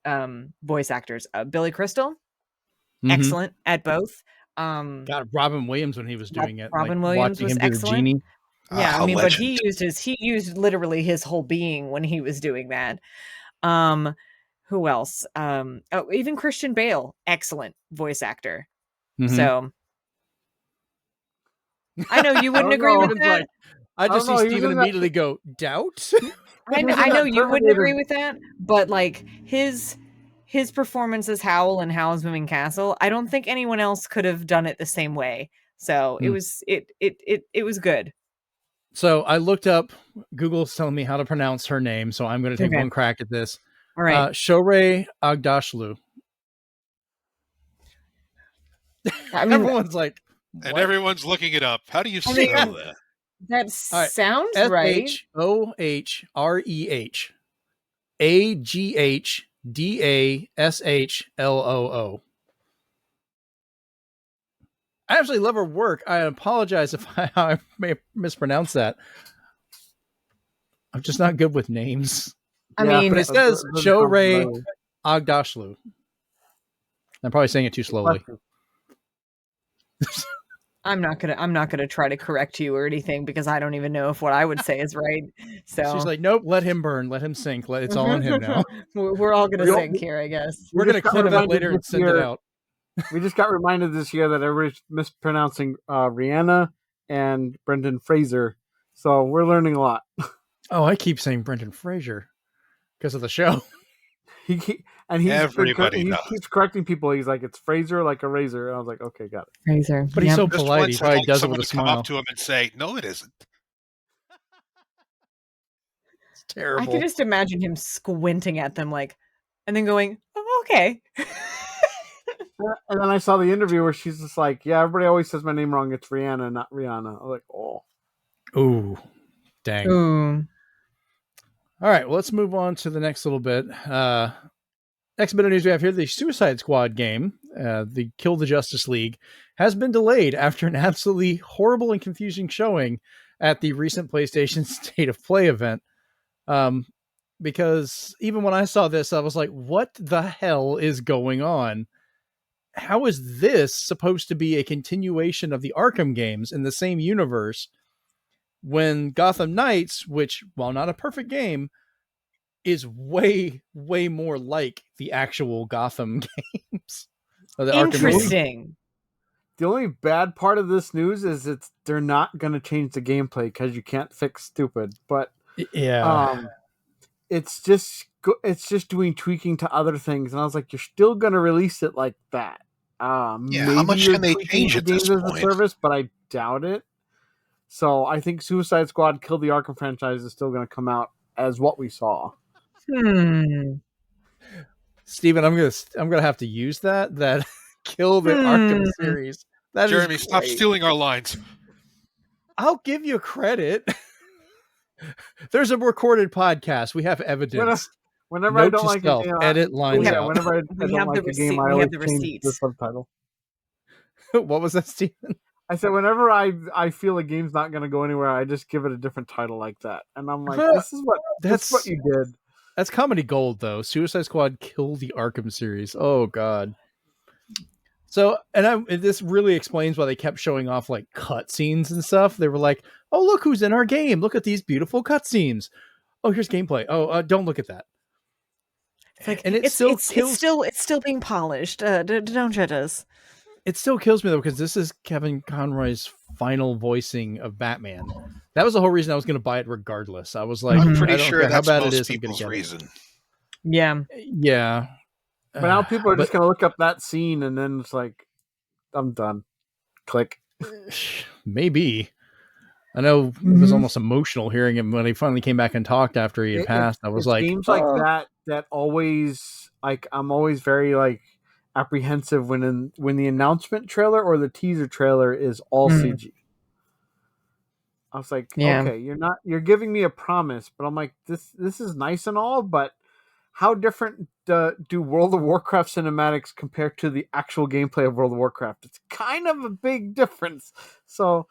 voice actors? Billy Crystal. Excellent at both. God, Robin Williams when he was doing it. Robin Williams was excellent. Yeah, I mean, but he used literally his whole being when he was doing that. Who else? Even Christian Bale, excellent voice actor. Mm-hmm. So I know you wouldn't agree with that. Like, I just see Steven immediately go, doubt? I know you wouldn't agree with that, but like his performance as Howl in Howl's Moving Castle, I don't think anyone else could have done it the same way. So it was good. So I looked up, Google's telling me how to pronounce her name, so I'm going to take one crack at this. All right. Shohreh Aghdashloo. I mean, everyone's like... What? And everyone's looking it up. How do you say that? That sounds right. Shohreh Aghdashloo. I actually love her work. I apologize if I may mispronounce that. I'm just not good with names. I mean, but it says Shohreh Aghdashloo. I'm probably saying it too slowly. I'm not gonna try to correct you or anything because I don't even know if what I would say is right. So she's like, nope, let him burn, let him sink. It's all on him now. We're all gonna sink here, I guess. We're gonna clip that later and send it out. We just got reminded this year that everybody's mispronouncing Rihanna and Brendan Fraser. So we're learning a lot. Oh, I keep saying Brendan Fraser because of the show. He keeps correcting people. He's like, it's Fraser like a razor. And I was like, okay, got it. Fraser. But he's so polite. He probably does it with a smile. Come up to him and say, no, it isn't. It's terrible. I can just imagine him squinting at them like, and then going, oh, okay. And then I saw the interview where she's just like, yeah, everybody always says my name wrong. It's Rihanna, not Rihanna. I was like, oh. Ooh, dang. Ooh. All right, well, let's move on to the next little bit. Next bit of news we have here, the Suicide Squad game, the Kill the Justice League, has been delayed after an absolutely horrible and confusing showing at the recent PlayStation State of Play event. Because even when I saw this, I was like, what the hell is going on? How is this supposed to be a continuation of the Arkham games in the same universe when Gotham Knights, which, while not a perfect game, is way, way more like the actual Gotham games? Interesting. The only bad part of this news is they're not going to change the gameplay because you can't fix stupid. But yeah, it's just doing tweaking to other things, and I was like, you're still going to release it like that. Maybe how much can they change at this point? As a service, but I doubt it. So I think Suicide Squad Kill the Arkham franchise is still going to come out as what we saw. Steven, I'm gonna have to use that Kill the Arkham series. That Jeremy, stop stealing our lines. I'll give you credit. There's a recorded podcast. We have evidence. Whenever I don't like a game, edit lines out. Whenever I don't like a game, I always change the subtitle. What was that, Steven? I said whenever I feel a game's not going to go anywhere, I just give it a different title like that, and I'm like, this is what you did. That's comedy gold, though. Suicide Squad Kill the Arkham series. Oh God. So, this really explains why they kept showing off like cutscenes and stuff. They were like, "Oh, look who's in our game! Look at these beautiful cutscenes. Oh, here's gameplay. Oh, don't look at that." It's like, and it's still being polished. Don't judge us. It still kills me though because this is Kevin Conroy's final voicing of Batman. That was the whole reason I was going to buy it regardless. I was like, I'm pretty sure that's how bad most it is. people's reason. Yeah. But now people are just going to look up that scene and then it's like, I'm done. Click. Maybe. I know it was almost emotional hearing him when he finally came back and talked after he had passed. I was like, games like that always, like, I'm always very like apprehensive when the announcement trailer or the teaser trailer is all CG. I was like, okay, you're giving me a promise, but I'm like, this is nice and all, but how different do World of Warcraft cinematics compare to the actual gameplay of World of Warcraft? It's kind of a big difference. So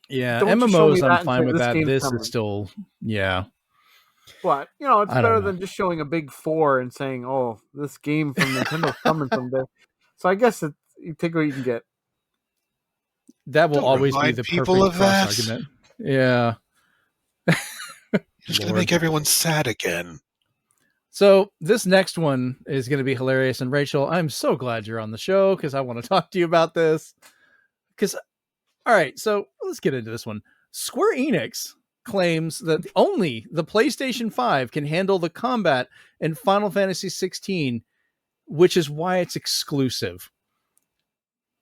yeah, MMOs, I'm fine with that. This is still, But, it's better than just showing a big 4 and saying, oh, this game from Nintendo's coming someday. So I guess you take what you can get. That will always be the perfect cross argument. Yeah. You're just going to make everyone sad again. So this next one is going to be hilarious. And Rachel, I'm so glad you're on the show because I want to talk to you about this. Because, all right, so let's get into this one. Square Enix claims that only the PlayStation 5 can handle the combat in Final Fantasy 16, which is why it's exclusive.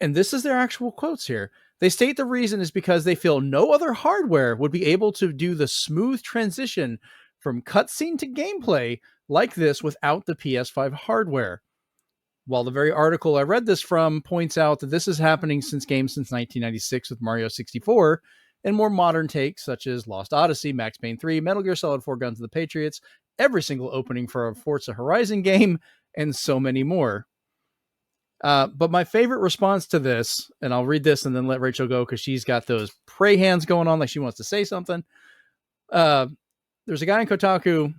And this is their actual quotes here. They state the reason is because they feel no other hardware would be able to do the smooth transition from cutscene to gameplay like this without the PS5 hardware. While the very article I read this from points out that this is happening since 1996 with Mario 64 and more modern takes such as Lost Odyssey, Max Payne 3, Metal Gear Solid 4 Guns of the Patriots, every single opening for a Forza Horizon game, and so many more. But my favorite response to this, and I'll read this and then let Rachel go because she's got those pray hands going on like she wants to say something. There's a guy in Kotaku.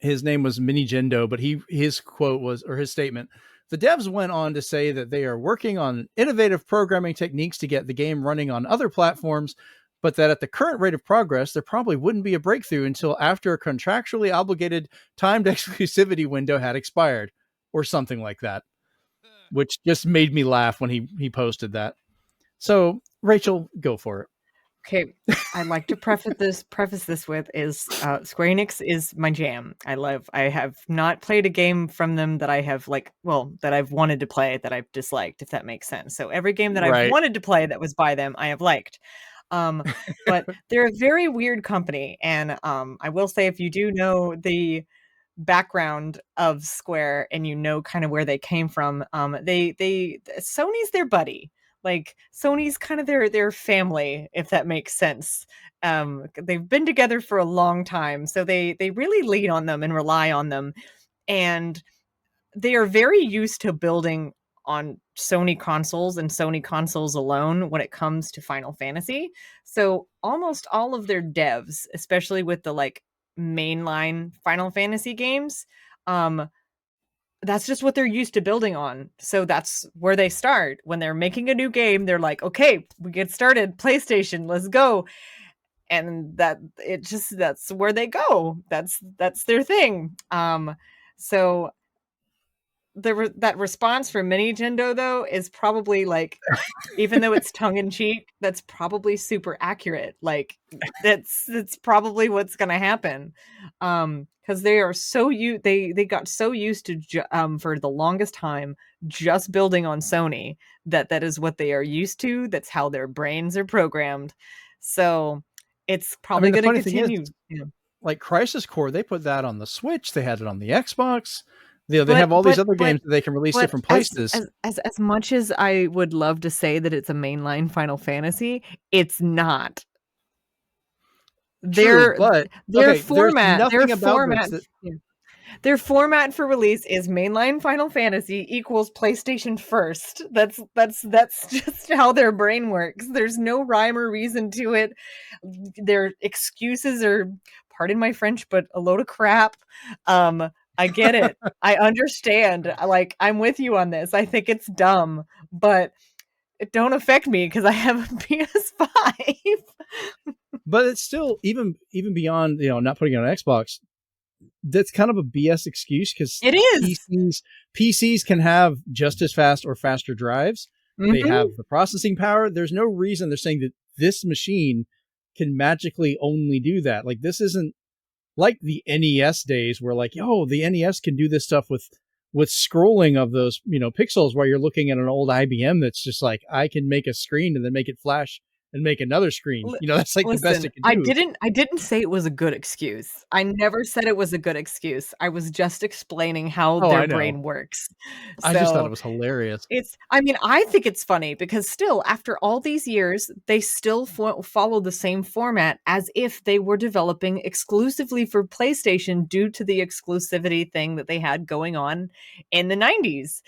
His name was Mini Gendo, but his quote was, or his statement, the devs went on to say that they are working on innovative programming techniques to get the game running on other platforms, but that at the current rate of progress, there probably wouldn't be a breakthrough until after a contractually obligated timed exclusivity window had expired, or something like that, which just made me laugh when he posted that. So, Rachel, go for it. Okay, I'd like to preface this with is Square Enix is my jam. I have not played a game from them that I have that I've wanted to play that I've disliked, if that makes sense. So every game that I've wanted to play that was by them, I have liked. But they're a very weird company, and I will say, if you do know the background of Square and you know kind of where they came from, Sony's their buddy. Like, Sony's kind of their family, if that makes sense. They've been together for a long time, so they really lean on them and rely on them. And they are very used to building on Sony consoles and Sony consoles alone when it comes to Final Fantasy. So almost all of their devs, especially with the mainline Final Fantasy games, that's just what they're used to building on. So that's where they start. When they're making a new game, they're like, okay, we get started, PlayStation, let's go. And that's where they go. That's their thing. So that response from Mini Gendo, though, is probably even though it's tongue in cheek, that's probably super accurate. That's probably what's going to happen. Because they are they got so used to for the longest time just building on Sony that is what they are used to. That's how their brains are programmed. So it's probably going to continue. Like Crisis Core, they put that on the Switch. They had it on the Xbox. They have all these other games that they can release different places. As much as I would love to say that it's a mainline Final Fantasy, it's not. Their format for release is mainline Final Fantasy equals PlayStation first. That's just how their brain works. There's no rhyme or reason to it. Their excuses are, pardon my French, but a load of crap. I get it. I understand. I'm with you on this. I think it's dumb, but it don't affect me because I have a PS5. But it's still even beyond, not putting it on Xbox. That's kind of a BS excuse because it is. PCs can have just as fast or faster drives. Mm-hmm. They have the processing power. There's no reason they're saying that this machine can magically only do that. This isn't like the NES days where the NES can do this stuff with scrolling of those, pixels while you're looking at an old IBM that's just I can make a screen and then make it flash and make another screen. That's the best it can do. I didn't say it was a good excuse. I never said it was a good excuse. I was just explaining how their brain works. I just thought it was hilarious. I think it's funny because still, after all these years, they still follow the same format as if they were developing exclusively for PlayStation due to the exclusivity thing that they had going on in the 90s.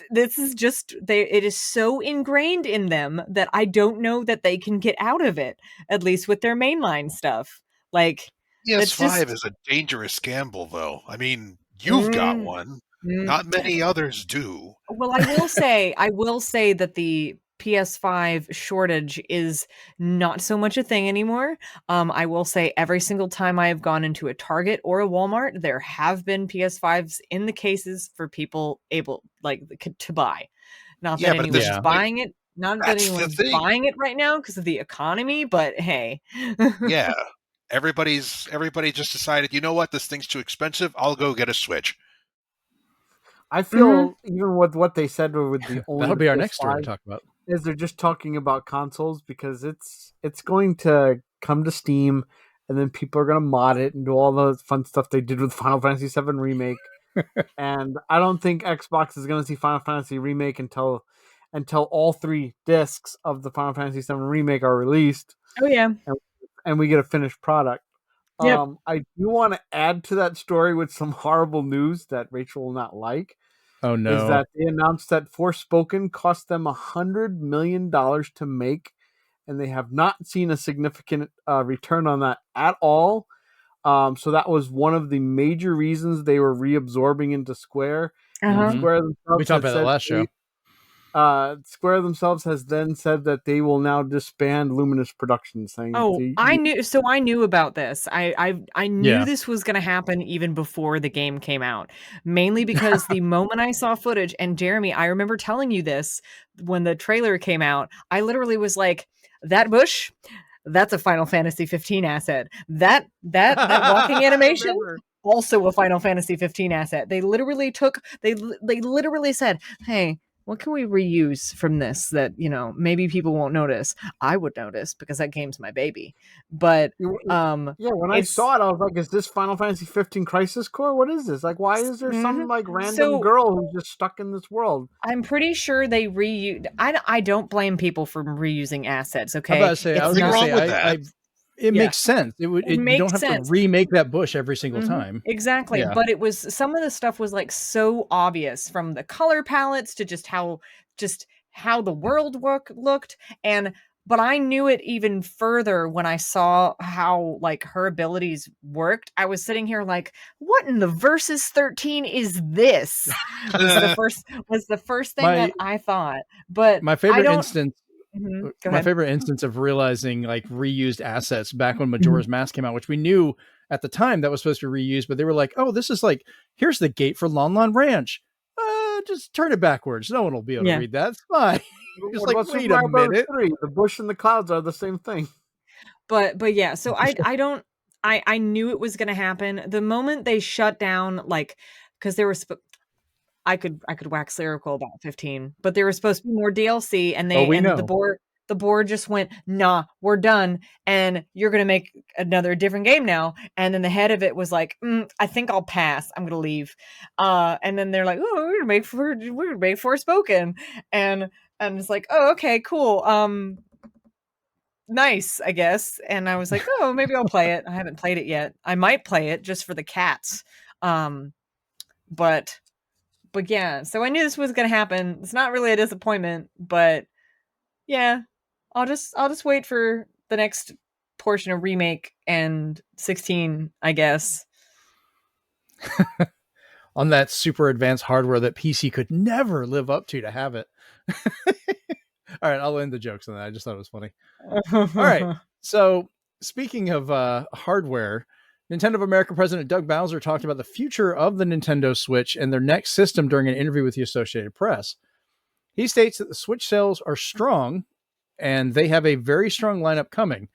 This is just it is so ingrained in them that I don't know that they can get out of it, at least with their mainline stuff. PS5 is a dangerous gamble, though. I mean, you've got one. Not many others do. Well, I will say that the PS5 shortage is not so much a thing anymore. I will say every single time I have gone into a Target or a Walmart, there have been PS5s in the cases for people able to buy. Not that anyone's buying it. Not that anyone's buying it right now because of the economy, but hey. Yeah. Everybody just decided, you know what, this thing's too expensive. I'll go get a Switch. I feel even with what they said with the only that'll be our next story to talk about. Is they're just talking about consoles because it's going to come to Steam and then people are going to mod it and do all the fun stuff they did with Final Fantasy VII Remake. And I don't think Xbox is going to see Final Fantasy Remake until all 3 discs of the Final Fantasy VII Remake are released. Oh yeah, and we get a finished product. Yep. I do want to add to that story with some horrible news that Rachel will not like. Oh no! Is that they announced that Forspoken cost them $100 million to make, and they have not seen a significant return on that at all. So that was one of the major reasons they were reabsorbing into Square. Square themselves we talked about that last show. Square themselves has then said that they will now disband Luminous Productions. Saying, I knew about this. I knew this was going to happen even before the game came out. Mainly because the moment I saw footage, and Jeremy, I remember telling you this when the trailer came out. I literally was like, "That bush, that's a Final Fantasy 15 asset. That walking animation." Also a Final Fantasy 15 asset. They literally said, "Hey, what can we reuse from this that, maybe people won't notice?" I would notice because that game's my baby. But when I saw it, I was like, "Is this Final Fantasy 15 Crisis Core? What is this? Like, why is there some random girl who's just stuck in this world?" I'm pretty sure they reuse. I don't blame people for reusing assets. Okay, I'm about to say, it makes sense. You don't have to remake that bush every single time. Exactly. Yeah. But it was, some of the stuff was like so obvious, from the color palettes to just how the world looked. But I knew it even further when I saw how her abilities worked. I was sitting here like, what in the Versus 13 is this? was the first thing that I thought. But my favorite instance. My favorite instance of realizing reused assets back when Majora's Mask came out, which we knew at the time that was supposed to be reused, but they were like, "Oh, this is here's the gate for Lon Lon Ranch. Just turn it backwards. No one will be able to read that. It's fine." Just wait a minute. The bush and the clouds are the same thing. But yeah, so I knew it was going to happen the moment they shut down, because there was. I could wax lyrical about 15, but there was supposed to be more DLC, and the board just went, "Nah, we're done, and you're gonna make another different game now." And then the head of it was like, "I think I'll pass. I'm gonna leave." And then they're like, "Oh, we're gonna make Forspoken," and it's like, "Oh, okay, cool. Nice, I guess." And I was like, "Oh, maybe I'll play it." I haven't played it yet. I might play it just for the cats, but yeah, so I knew this was going to happen. It's not really a disappointment, but yeah, I'll just wait for the next portion of Remake and 16, I guess. On that super advanced hardware that PC could never live up to have it. All right, I'll end the jokes on that. I just thought it was funny. All right, so speaking of hardware, Nintendo of America President Doug Bowser talked about the future of the Nintendo Switch and their next system during an interview with the Associated Press. He states that the Switch sales are strong and they have a very strong lineup coming.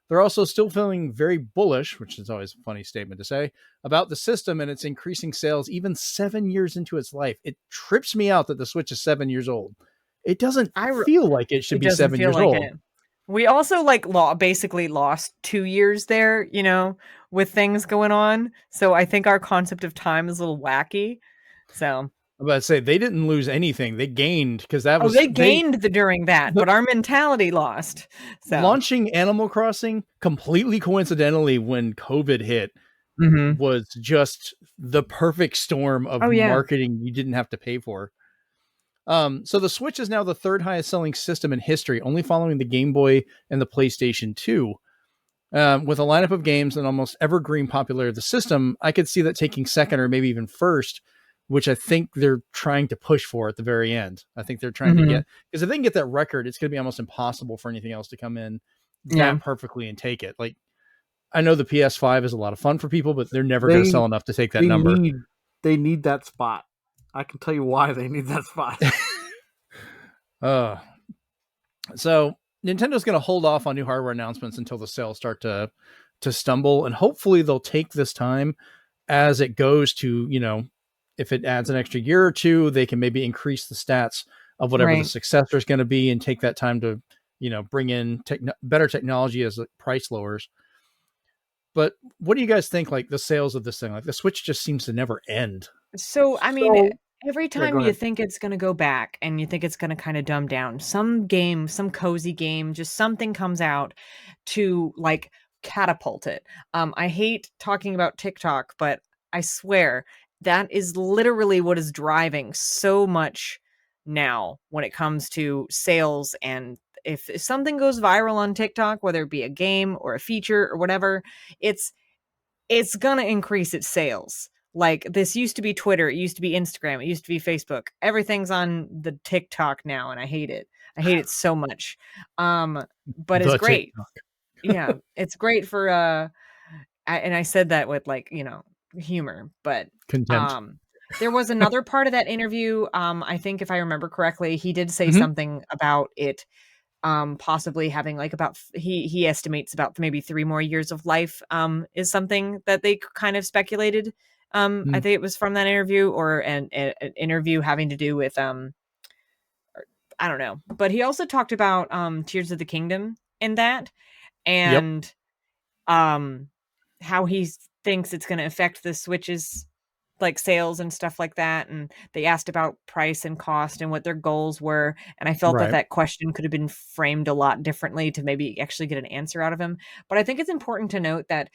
They're also still feeling very bullish, which is always a funny statement to say, about the system and its increasing sales even 7 years into its life. It trips me out that the Switch is 7 years old. It doesn't feel like it should be 7 years old. We also basically lost 2 years there, with things going on. So I think our concept of time is a little wacky. So I'm about to say they didn't lose anything. They gained because they gained during that, but our mentality lost. So launching Animal Crossing completely coincidentally when COVID hit was just the perfect storm of marketing you didn't have to pay for. So the Switch is now the third highest selling system in history, only following the Game Boy and the PlayStation 2. With a lineup of games and almost evergreen popularity of the system, I could see that taking second or maybe even first which I think they're trying to push for at the very end. I think they're trying to get, because if they can get that record, it's going to be almost impossible for anything else to come in that perfectly and take it. Like, I know the PS5 is a lot of fun for people, but they're never going to sell enough to take that number. They need that spot. I can tell you why they need that spot. So Nintendo's going to hold off on new hardware announcements until the sales start to stumble, and hopefully they'll take this time as it goes to, you know, if it adds an extra year or two, they can maybe increase the stats of whatever the successor is going to be and take that time to, you know, bring in better technology as the price lowers. But what do you guys think, like, the sales of this thing? Like, the Switch just seems to never end. So, I mean, every time you think it's going to go back and you think it's going to kind of dumb down, some game, some cozy game, just something comes out to, like, catapult it. I hate talking about TikTok, but I swear that is literally what is driving so much now when it comes to sales. And if something goes viral on TikTok, whether it be a game or a feature or whatever, it's gonna increase its sales. Like, this used to be Twitter, it used to be Instagram, it used to be Facebook. Everything's on the TikTok now, and I hate it. I hate it so much. But it's great. Yeah, it's great for and I said that with, like, you know, humor, but contempt. There was another part of that interview. I think if I remember correctly, he did say something about it possibly having, like, about he estimates about maybe 3 more years of life is something that they kind of speculated. I think it was from that interview, or an interview having to do with I don't know, but he also talked about Tears of the Kingdom in that, and how he thinks it's going to affect the Switch's, like, sales and stuff like that. And they asked about price and cost and what their goals were, and I felt that question could have been framed a lot differently to maybe actually get an answer out of him. But I think it's important to note that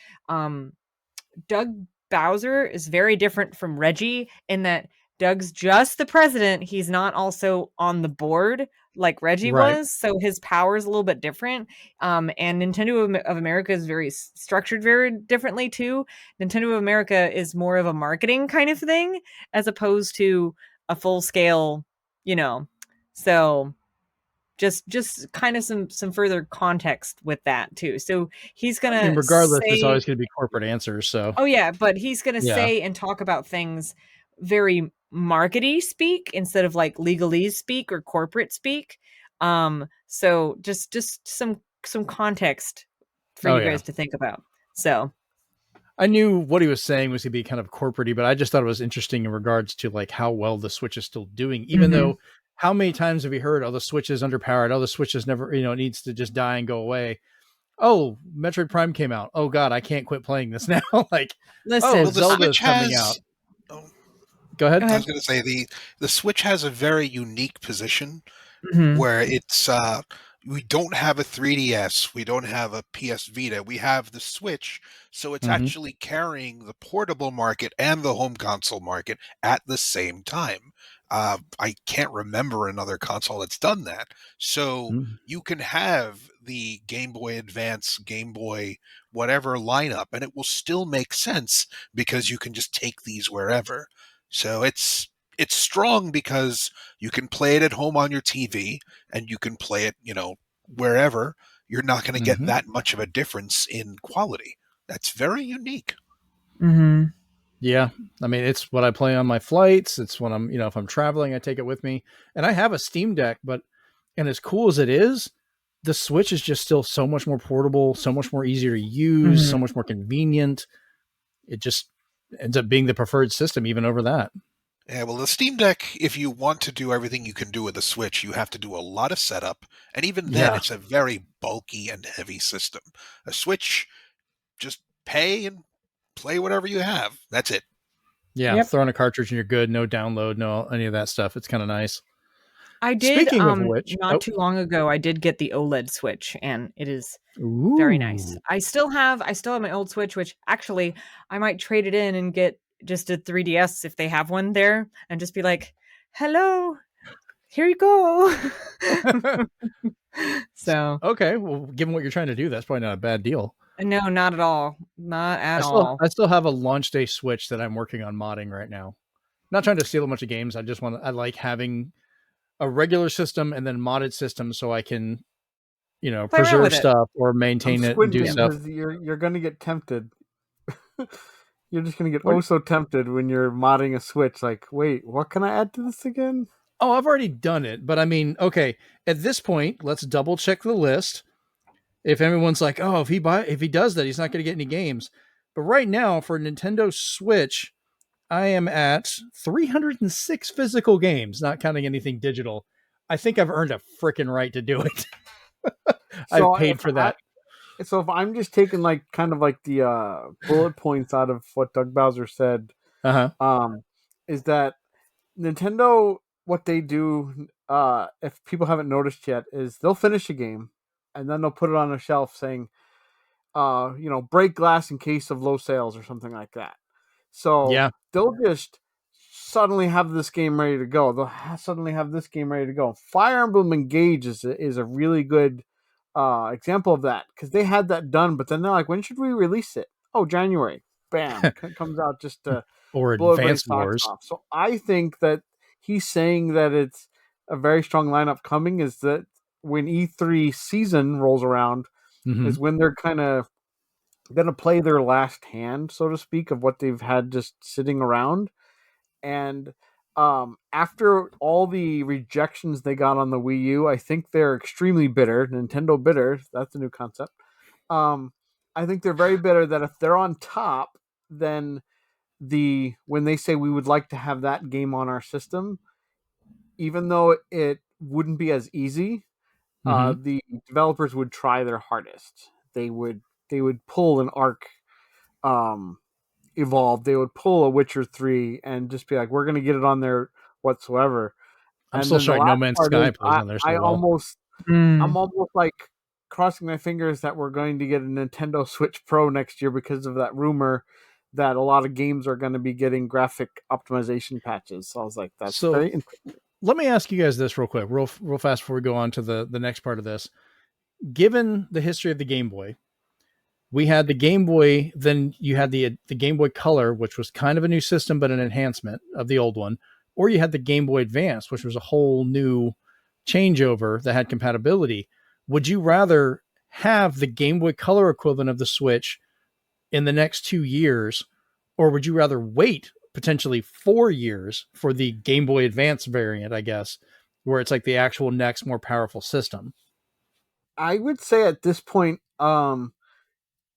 Doug Bowser is very different from Reggie in that Doug's just the president. He's not also on the board like Reggie was, so his power is a little bit different. And Nintendo of America is very structured very differently too. Nintendo of America is more of a marketing kind of thing as opposed to a full scale, you know. So just kind of some further context with that too. So he's gonna, and regardless, it's always going to be corporate answers. So but he's gonna say and talk about things very markety speak instead of, like, legalese speak or corporate speak. So just some context for you guys to think about. So I knew what he was saying was to be kind of corporate-y, but I just thought it was interesting in regards to, like, how well the Switch is still doing, even though, how many times have we heard, oh, the Switch is underpowered, oh, the Switch is never, you know, it needs to just die and go away. Oh, Metroid Prime came out. Oh God, I can't quit playing this now. Like, listen, Zelda's coming out. Go ahead. I was going to say the Switch has a very unique position where it's we don't have a 3DS, we don't have a PS Vita, we have the Switch, so it's actually carrying the portable market and the home console market at the same time. I can't remember another console that's done that. So you can have the Game Boy Advance, Game Boy, whatever lineup, and it will still make sense because you can just take these wherever. So it's strong because you can play it at home on your TV and you can play it, you know, wherever. You're not going to get that much of a difference in quality. That's very unique. Yeah. I mean, it's what I play on my flights. It's when I'm, you know, if I'm traveling, I take it with me. And I have a Steam Deck, and as cool as it is, the Switch is just still so much more portable, so much more easier to use, so much more convenient. It just ends up being the preferred system even over that. Yeah, well, the Steam Deck, if you want to do everything you can do with the Switch, you have to do a lot of setup. And even then, it's a very bulky and heavy system. A Switch, just pay and play whatever you have. That's it. Yeah, throw in a cartridge and you're good. No download, no any of that stuff. It's kind of nice. I did, speaking of which, not too long ago, I did get the OLED Switch, and it is very nice. I still have my old Switch, which actually I might trade it in and get just a 3DS if they have one there, and just be like, hello, here you go. So okay, well, given what you're trying to do, that's probably not a bad deal. No, not at all. I still have a launch day Switch that I'm working on modding right now. not trying to steal a bunch of games. I like having a regular system and then modded system so I can, preserve stuff or maintain it and do stuff. Because you're going to get tempted. You're just going to get so tempted when you're modding a Switch. Like, wait, what can I add to this again? Oh, I've already done it. But I mean, okay, at this point, let's double check the list. If everyone's like, oh, if he does that, he's not going to get any games. But right now, for Nintendo Switch, I am at 306 physical games, not counting anything digital. I think I've earned a freaking right to do it. I've paid for that. So if I'm just taking kind of the bullet points out of what Doug Bowser said, is that Nintendo, what they do, if people haven't noticed yet, is they'll finish a game and then they'll put it on a shelf saying, break glass in case of low sales or something like that. So they'll just suddenly have this game ready to go. They'll suddenly have this game ready to go. Fire Emblem Engage is a really good example of that, because they had that done, but then they're like, when should we release it? Oh, January. Bam. Comes out just to or Advance Wars. Off. So I think that he's saying that it's a very strong lineup coming, is that when E3 season rolls around, is when they're kind of going to play their last hand, so to speak, of what they've had just sitting around. And after all the rejections they got on the Wii U, I think they're extremely bitter. Nintendo bitter, that's a new concept. I think they're very bitter that if they're on top, then when they say we would like to have that game on our system, even though it wouldn't be as easy, the developers would try their hardest. They would pull an Arc Evolve, they would pull a Witcher 3 and just be like, we're going to get it on there whatsoever. I'm still shocked No Man's Sky plays on there so well. I'm almost like crossing my fingers that we're going to get a Nintendo Switch Pro next year, because of that rumor that a lot of games are going to be getting graphic optimization patches. So I was like, that's very interesting. Let me ask you guys this real quick, real fast before we go on to the next part of this. Given the history of the Game Boy, we had the Game Boy, then you had the Game Boy Color, which was kind of a new system, but an enhancement of the old one. Or you had the Game Boy Advance, which was a whole new changeover that had compatibility. Would you rather have the Game Boy Color equivalent of the Switch in the next 2 years, or would you rather wait potentially 4 years for the Game Boy Advance variant, I guess, where it's like the actual next more powerful system? I would say at this point,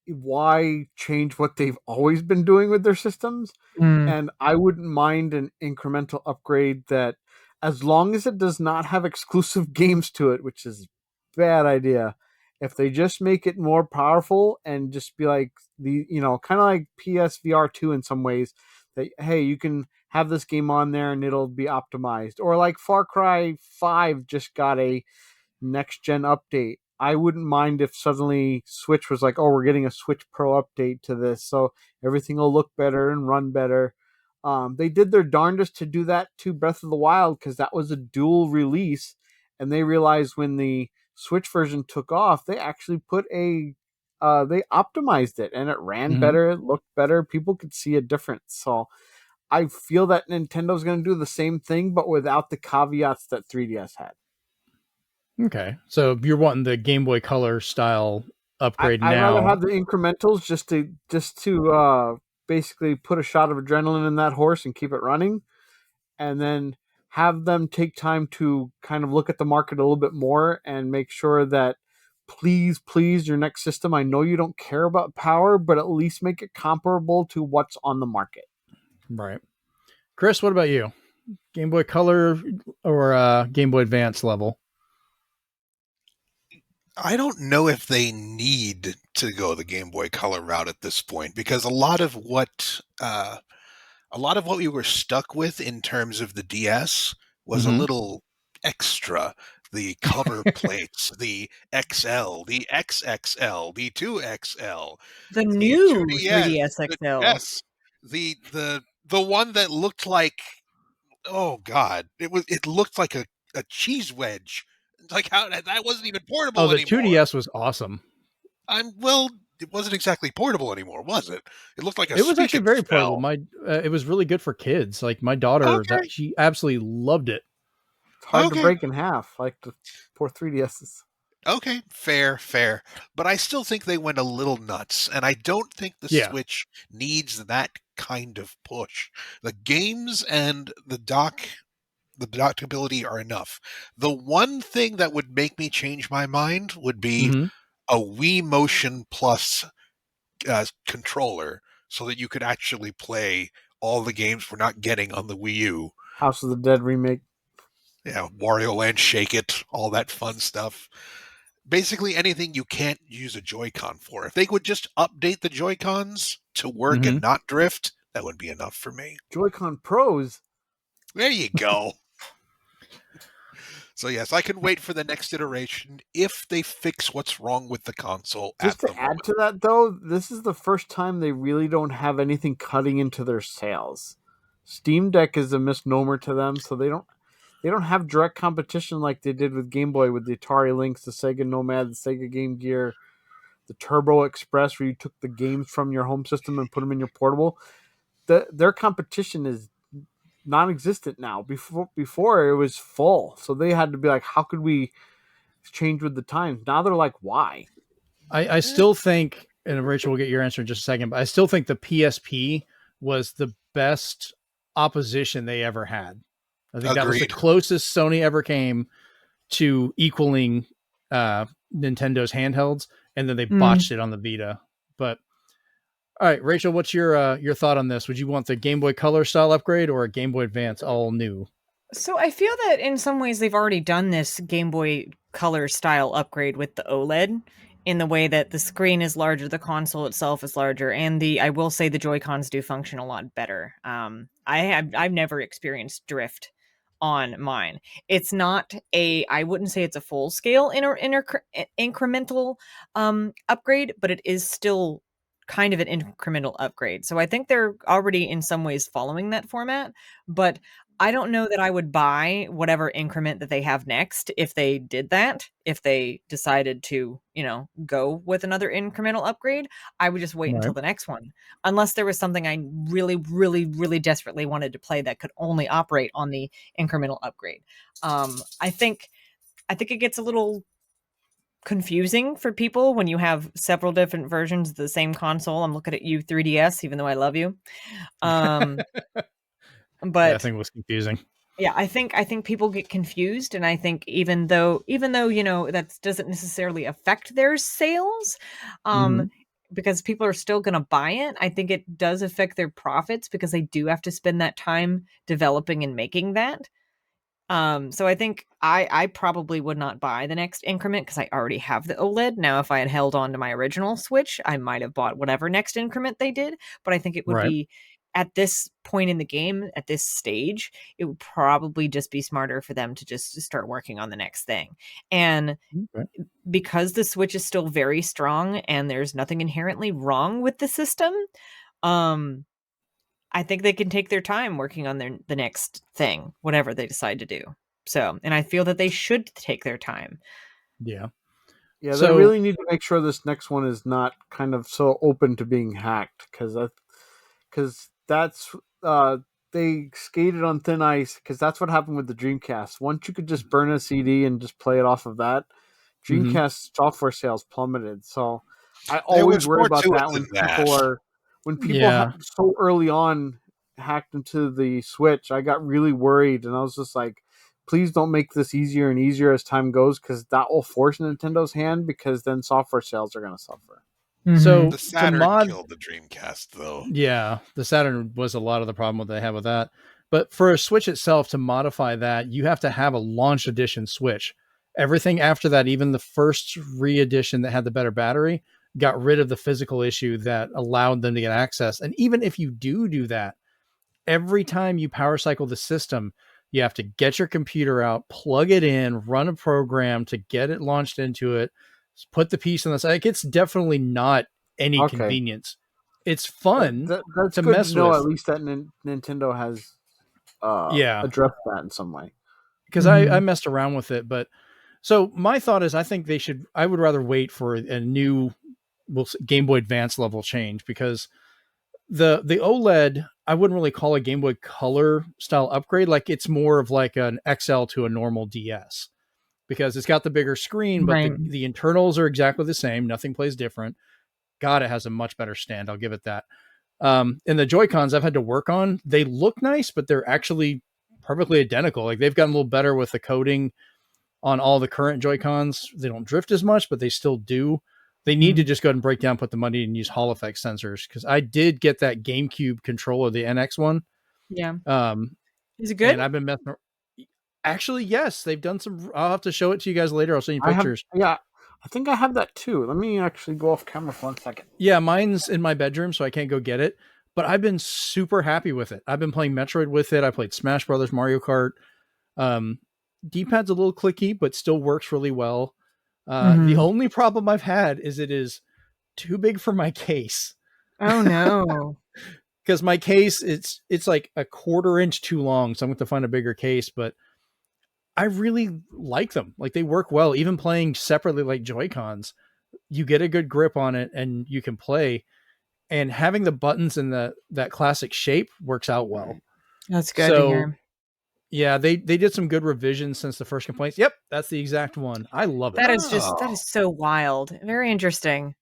why change what they've always been doing with their systems? And I wouldn't mind an incremental upgrade, that as long as it does not have exclusive games to it, which is a bad idea. If they just make it more powerful and just be like kind of like PSVR 2 in some ways, that, hey, you can have this game on there and it'll be optimized. Or like Far Cry 5 just got a next gen update. I wouldn't mind if suddenly Switch was like, oh, we're getting a Switch Pro update to this, so everything will look better and run better. They did their darndest to do that to Breath of the Wild, because that was a dual release, and they realized when the Switch version took off, they actually put they optimized it, and it ran better, it looked better, people could see a difference. So I feel that Nintendo's going to do the same thing, but without the caveats that 3DS had. Okay, so you're wanting the Game Boy Color style upgrade now. I'd rather have the incrementals just to basically put a shot of adrenaline in that horse and keep it running, and then have them take time to kind of look at the market a little bit more and make sure that, please, your next system, I know you don't care about power, but at least make it comparable to what's on the market. Right. Chris, what about you? Game Boy Color or Game Boy Advance level? I don't know if they need to go the Game Boy Color route at this point, because a lot of what we were stuck with in terms of the DS was a little extra. The cover plates, the XL, the XXL, the 2XL, the new 3DS XL. Yes, the one that looked like, oh god, it looked like a cheese wedge. Like, how that wasn't even portable anymore. The 2DS was awesome. Well, it wasn't exactly portable anymore, was it? It looked like a It was actually speak and very portable. spell. It was really good for kids. Like my daughter, Okay. she absolutely loved it. It's hard to Okay. break in half, like the poor 3DSs. Okay, fair. But I still think they went a little nuts, and I don't think the Yeah. Switch needs that kind of push. The games and the dockability are enough. The one thing that would make me change my mind would be Mm-hmm. a Wii Motion Plus controller, so that you could actually play all the games we're not getting on the Wii U. House of the Dead remake. Yeah, Wario Land, Shake It, all that fun stuff. Basically anything you can't use a Joy-Con for. If they would just update the Joy-Cons to work and not drift, that would be enough for me. Joy-Con Pros. There you go. So yes, I can wait for the next iteration if they fix what's wrong with the console. Just to add to that, though, this is the first time they really don't have anything cutting into their sales. Steam Deck is a misnomer to them, so they don't have direct competition like they did with Game Boy, with the Atari Lynx, the Sega Nomad, the Sega Game Gear, the Turbo Express, where you took the games from your home system and put them in your portable. Their competition is non-existent now. Before it was full, so they had to be like, how could we change with the times? Now they're like, why? I still think, and Rachel will get your answer in just a second, but I still think the PSP was the best opposition they ever had. I think that was the closest Sony ever came to equaling Nintendo's handhelds, and then they botched it on the Vita. But all right, Rachel, what's your thought on this? Would you want the Game Boy Color style upgrade or a Game Boy Advance all new? So I feel that in some ways they've already done this Game Boy Color style upgrade with the OLED, in the way that the screen is larger, the console itself is larger, and I will say the Joy-Cons do function a lot better. I've never experienced drift on mine. It's not I wouldn't say it's a full scale incremental upgrade, but it is still kind of an incremental upgrade. So I think they're already in some ways following that format, but I don't know that I would buy whatever increment that they have next if they did that. If they decided to, go with another incremental upgrade, I would just wait until the next one. Unless there was something I really, really, really desperately wanted to play that could only operate on the incremental upgrade. I think it gets a little confusing for people when you have several different versions of the same console. I'm looking at you, 3DS, even though I love you. But yeah, I think it was confusing. Yeah, I think people get confused, and I think even though that doesn't necessarily affect their sales, because people are still going to buy it, I think it does affect their profits because they do have to spend that time developing and making that. So I think I probably would not buy the next increment because I already have the OLED. Now, if I had held on to my original Switch, I might have bought whatever next increment they did, but I think it would be, at this point in the game, at this stage, it would probably just be smarter for them to just start working on the next thing. And because the Switch is still very strong and there's nothing inherently wrong with the system, I think they can take their time working on the next thing, whatever they decide to do. So, and I feel that they should take their time. Yeah. Yeah, they really need to make sure this next one is not kind of so open to being hacked, because that's they skated on thin ice, because that's what happened with the Dreamcast. Once you could just burn a CD and just play it off of that, Dreamcast software sales plummeted. So I always worry about that when people so early on hacked into the Switch. I got really worried, and I was just like, please don't make this easier and easier as time goes, because that will force Nintendo's hand, because then software sales are going to suffer. So the Saturn killed the Dreamcast, though. Yeah, the Saturn was a lot of the problem that they have with that. But for a Switch itself to modify that, you have to have a launch edition Switch. Everything after that, even the first re-edition that had the better battery, got rid of the physical issue that allowed them to get access. And even if you do that, every time you power cycle the system, you have to get your computer out, plug it in, run a program to get it launched into it, put the piece on the side. It's definitely not any convenience. It's fun that's to good mess to know, with. at least that Nintendo has addressed that in some way. Because I messed around with it. But so my thought is, I think I would rather wait for a new Game Boy Advance level change, because the OLED, I wouldn't really call a Game Boy Color style upgrade. Like it's more of like an XL to a normal DS, because it's got the bigger screen, but Right. the internals are exactly the same. Nothing plays different. God, it has a much better stand. I'll give it that. And the Joy-Cons I've had to work on, they look nice, but they're actually perfectly identical. Like they've gotten a little better with the coating on all the current Joy-Cons. They don't drift as much, but they still do. They need to just go ahead and break down, put the money, and use Hall effect sensors. Because I did get that GameCube controller, the NX one. Yeah. Is it good? And I've been messing. Actually, yes, they've done some. I'll have to show it to you guys later. I'll send you pictures. I think I have that too. Let me actually go off camera for 1 second. Yeah, mine's in my bedroom, so I can't go get it. But I've been super happy with it. I've been playing Metroid with it. I played Smash Brothers, Mario Kart. D-pad's a little clicky, but still works really well. The only problem I've had is it is too big for my case. Oh no. Because my case, it's like a 1/4 inch too long, so I'm going to find a bigger case, but I really like them. Like they work well. Even playing separately like Joy-Cons, you get a good grip on it and you can play. And having the buttons in that classic shape works out well. That's good to hear. Yeah, they did some good revisions since the first complaints. Yep, that's the exact one. I love it. That is so wild. Very interesting.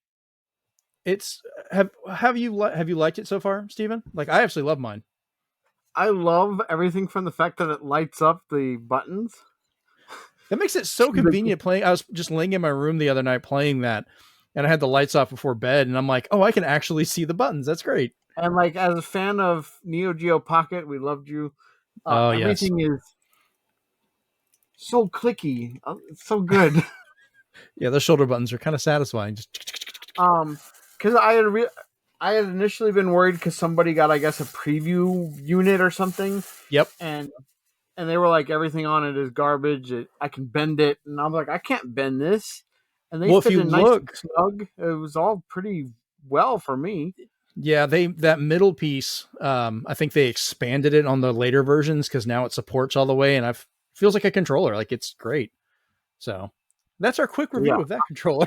It's have you liked it so far, Steven? Like I absolutely love mine. I love everything from the fact that it lights up the buttons. That makes it so convenient playing. I was just laying in my room the other night playing that, and I had the lights off before bed, and I'm like, oh, I can actually see the buttons. That's great. And like as a fan of Neo Geo Pocket, we loved you. Everything is so clicky. It's so good. Yeah, the shoulder buttons are kind of satisfying. Just because I had initially been worried because somebody got, I guess, a preview unit or something. Yep. And they were like, everything on it is garbage. I can bend it, and I was like, I can't bend this. And they fit in nice and snug. It was all pretty well for me. Yeah, that middle piece, I think they expanded it on the later versions because now it supports all the way, and feels like a controller. Like it's great. So that's our quick review of that controller.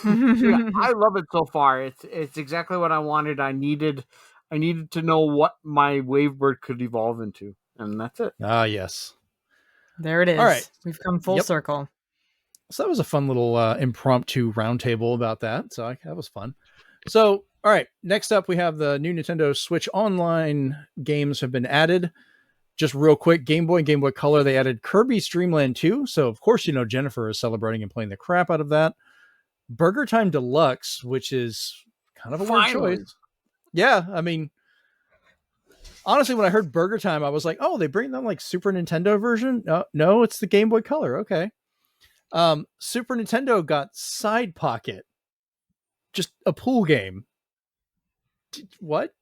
I love it so far. It's exactly what I wanted. I needed to know what my Wavebird could evolve into, and that's it. Ah, yes. There it is. All right, we've come full circle. So that was a fun little impromptu roundtable about that. So that was fun. So, all right, next up we have the new Nintendo Switch Online games have been added. Just real quick, Game Boy and Game Boy Color, they added Kirby's Dream Land 2. So, of course, Jennifer is celebrating and playing the crap out of that. Burger Time Deluxe, which is kind of a weird choice. Yeah, I mean, honestly, when I heard Burger Time, I was like, oh, they bring them like Super Nintendo version? No, it's the Game Boy Color. Okay. Super Nintendo got Side Pocket, just a pool game. What?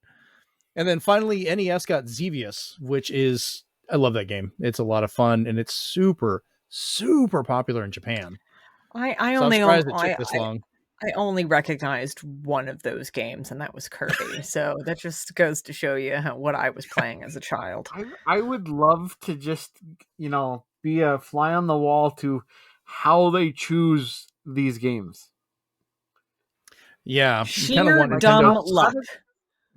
And then finally NES got Xevious, which is, I love that game. It's a lot of fun and it's super, super popular in Japan. I only recognized one of those games, and that was Kirby. So that just goes to show you what I was playing as a child. I would love to just, be a fly on the wall to how they choose these games. Yeah. Sheer dumb luck.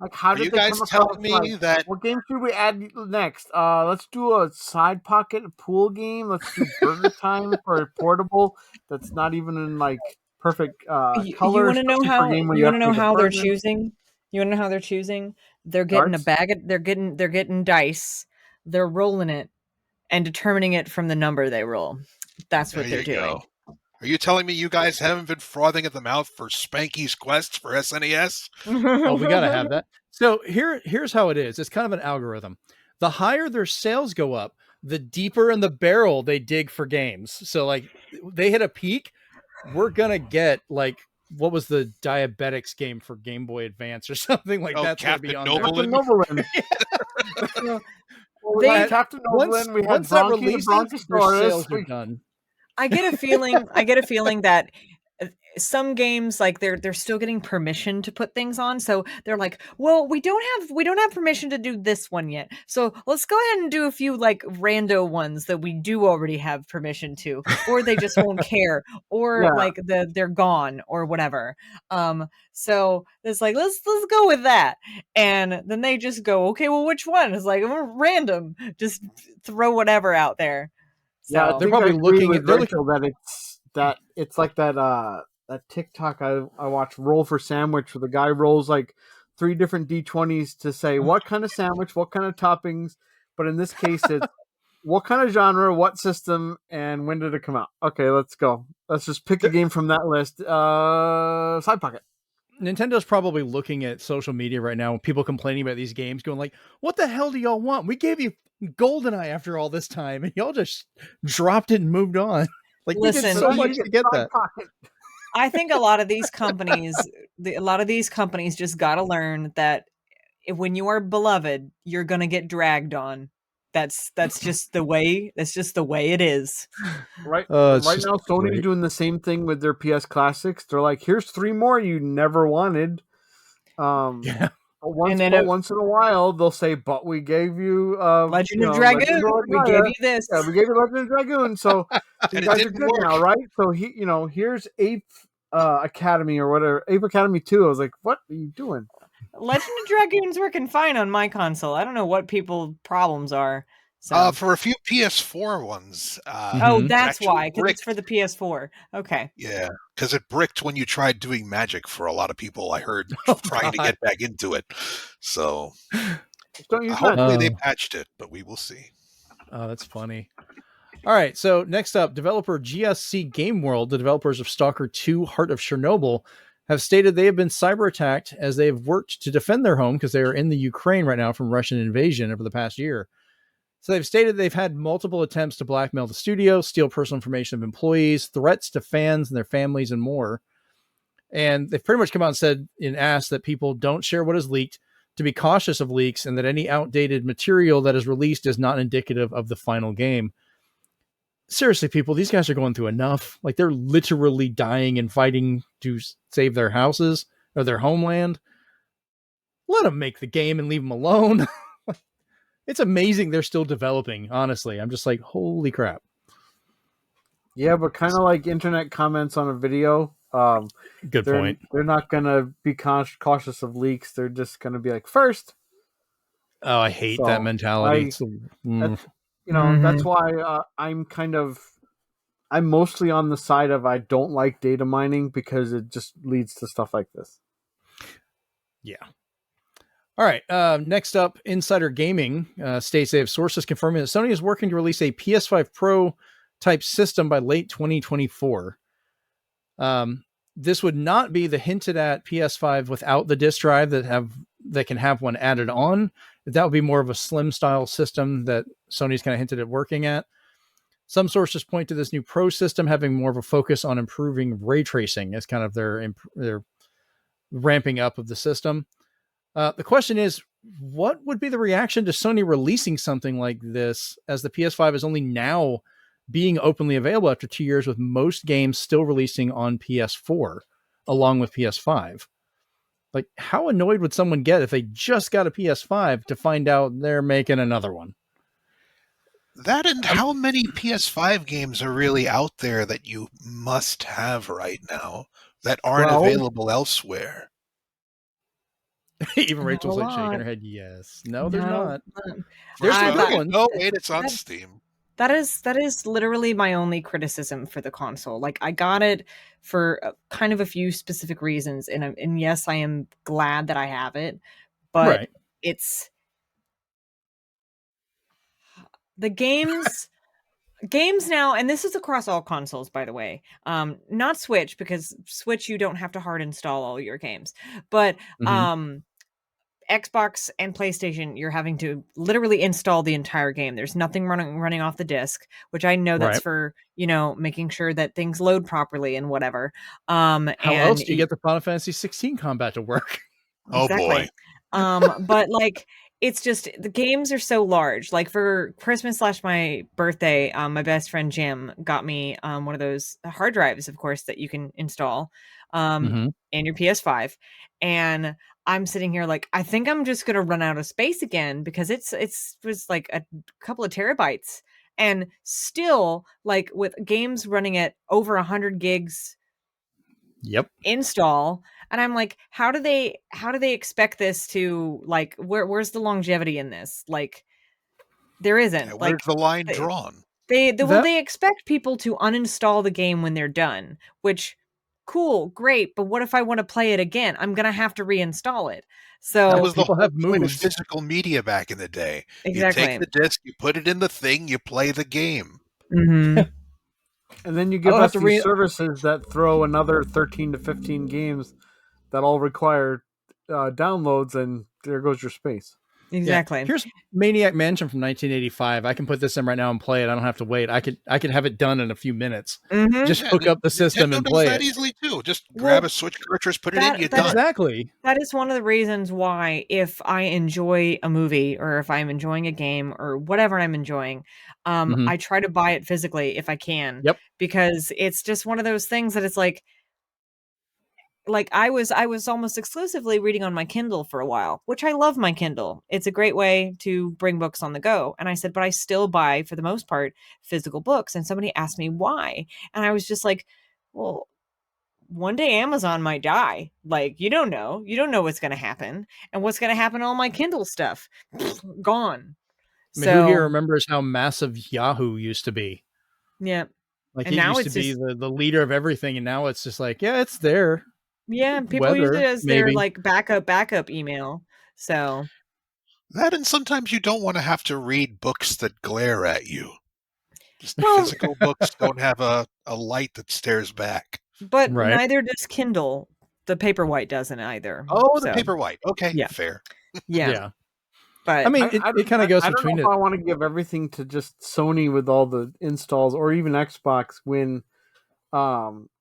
Like, how did you guys tell me that? What game should we add next? Let's do a Side Pocket pool game. Let's do Burger Time for a portable that's not even in like perfect colors. You want to know how they're choosing? You want to know how they're choosing? They're getting a bag. They're getting dice. They're rolling it and determining it from the number they roll. That's what they're doing. Are you telling me you guys haven't been frothing at the mouth for Spanky's Quest for SNES? Oh, we got to have that. So here's how it is. It's kind of an algorithm. The higher their sales go up, the deeper in the barrel they dig for games. So like they hit a peak, we're going to get like, what was the Diabetics game for Game Boy Advance or something like that? Captain Noblin. Captain Noblin. We had Bronchi, the Brontosaurus. Sales are done. I get a feeling that some games, like they're still getting permission to put things on, so they're like, well, we don't have permission to do this one yet, so let's go ahead and do a few like rando ones that we do already have permission to, or they just won't care, or like they're gone or whatever. So it's like, let's go with that, and then they just go, okay, well, which one? It's like random, just throw whatever out there. So yeah, they're probably looking at that it's like that TikTok I watched, Roll for Sandwich, where the guy rolls like 3 different D20s to say what kind of sandwich, what kind of toppings, but in this case it's what kind of genre, what system, and when did it come out. Okay, let's go. Let's just pick a game from that list. Side Pocket. Nintendo's probably looking at social media right now, people complaining about these games, going like, what the hell do y'all want? We gave you GoldenEye after all this time, and y'all just dropped it and moved on. Like, listen, we did so much to get that. Pocket. I think a lot of these companies just got to learn that when you are beloved, you're going to get dragged on. That's just the way. That's just the way it is. Right now, Sony's doing the same thing with their PS Classics. They're like, here's 3 more you never wanted. Yeah. Once in a while, they'll say, "But we gave you Legend of Dragoon. We gave you this. Yeah, we gave you Legend of Dragoon. So you guys are good now, right? So here's Ape Academy or whatever, Ape Academy 2. I was like, what are you doing? Legend of Dragoon's working fine on my console. I don't know what people's problems are. So. For a few PS4 ones. That's why, because it's for the PS4. Okay. Yeah, because it bricked when you tried doing Magic for a lot of people, I heard, trying to get back into it. So hopefully they patched it, but we will see. Oh, that's funny. All right, so next up, developer GSC Game World, the developers of Stalker 2 Heart of Chernobyl, have stated they have been cyber attacked as they have worked to defend their home because they are in the Ukraine right now from Russian invasion over the past year. So they've stated they've had multiple attempts to blackmail the studio, steal personal information of employees, threats to fans and their families, and more. And they've pretty much come out and asked that people don't share what is leaked, to be cautious of leaks, and that any outdated material that is released is not indicative of the final game. Seriously, people, these guys are going through enough. Like, they're literally dying and fighting to save their houses or their homeland. Let them make the game and leave them alone. It's amazing they're still developing, honestly. I'm just like, holy crap. Yeah, but kind of like internet comments on a video. Good point. They're not going to be cautious of leaks. They're just going to be like, first. Oh, I hate that mentality. That's why I'm mostly on the side of I don't like data mining because it just leads to stuff like this. Yeah. All right. Next up, Insider Gaming states they have sources confirming that Sony is working to release a PS5 Pro type system by late 2024. This would not be the hinted at PS5 without the disk drive that can have one added on. That would be more of a slim style system that Sony's kind of hinted at working at. Some sources point to this new Pro system having more of a focus on improving ray tracing as kind of their ramping up of the system. The question is, what would be the reaction to Sony releasing something like this, as the PS5 is only now being openly available after 2 years, with most games still releasing on PS4 along with PS5? Like, how annoyed would someone get if they just got a PS5 to find out they're making another one? That, and how many PS5 games are really out there that you must have right now that aren't available elsewhere? Even Rachel's like shaking her head. Yes. No, there's not. There's good ones. No, wait, it's on Steam. That is literally my only criticism for the console. Like, I got it for kind of a few specific reasons, and yes, I am glad that I have it, but it's the games now, and this is across all consoles, by the way. Not Switch, because Switch you don't have to hard install all your games, but Xbox and PlayStation, you're having to literally install the entire game. There's nothing running off the disc, which I know that's for, making sure that things load properly and whatever. How else do you get the Final Fantasy 16 combat to work? Oh boy. But like, it's just the games are so large. Like for Christmas / my birthday, my best friend Jim got me one of those hard drives, of course, that you can install in your PS5. And I'm sitting here like, I think I'm just gonna run out of space again because it was like a couple of terabytes, and still like with games running at over 100 gigs. Yep. Install. And I'm like, how do they expect this to, like, where's the longevity in this? Like, there isn't. Yeah, Like, where's the line drawn? They expect people to uninstall the game when they're done, which cool, great, but what if I want to play it again? I'm gonna have to reinstall it. So that was the whole have point of moods. physical media back in the day. Exactly. You take the disc, you put it in the thing, you play the game. And then you give us these services that throw another 13 to 15 games that all require downloads, and there goes your space. Exactly. Yeah. Here's Maniac Mansion from 1985. I can put this in right now and play it. I don't have to wait. I could have it done in a few minutes. Just hook up the system Nintendo and play does that it easily too. Just grab a Switch cartridge, put it in, you're done. Exactly. That is one of the reasons why, if I enjoy a movie or if I'm enjoying a game or whatever I'm enjoying, I try to buy it physically if I can. Yep. Because it's just one of those things that it's like I was almost exclusively reading on my Kindle for a while, which I love my Kindle. It's a great way to bring books on the go. And I said, but I still buy, for the most part, physical books. And somebody asked me why. And I was just like, well, one day Amazon might die. Like, you don't know what's going to happen. And what's going to happen to all my Kindle stuff? Gone. I mean, who here remembers how massive Yahoo used to be? Yeah. Like, and it used to be the leader of everything. And now it's just like, yeah, it's there. Yeah, people use it as their like backup email. So that, and sometimes you don't want to have to read books that glare at you. Just physical books don't have a light that stares back. But neither does Kindle. The Paperwhite doesn't either. Oh, the Paperwhite. Okay, yeah. Fair. Yeah. But I mean, it kind of goes between it. I want to give everything to just Sony with all the installs, or even Xbox when.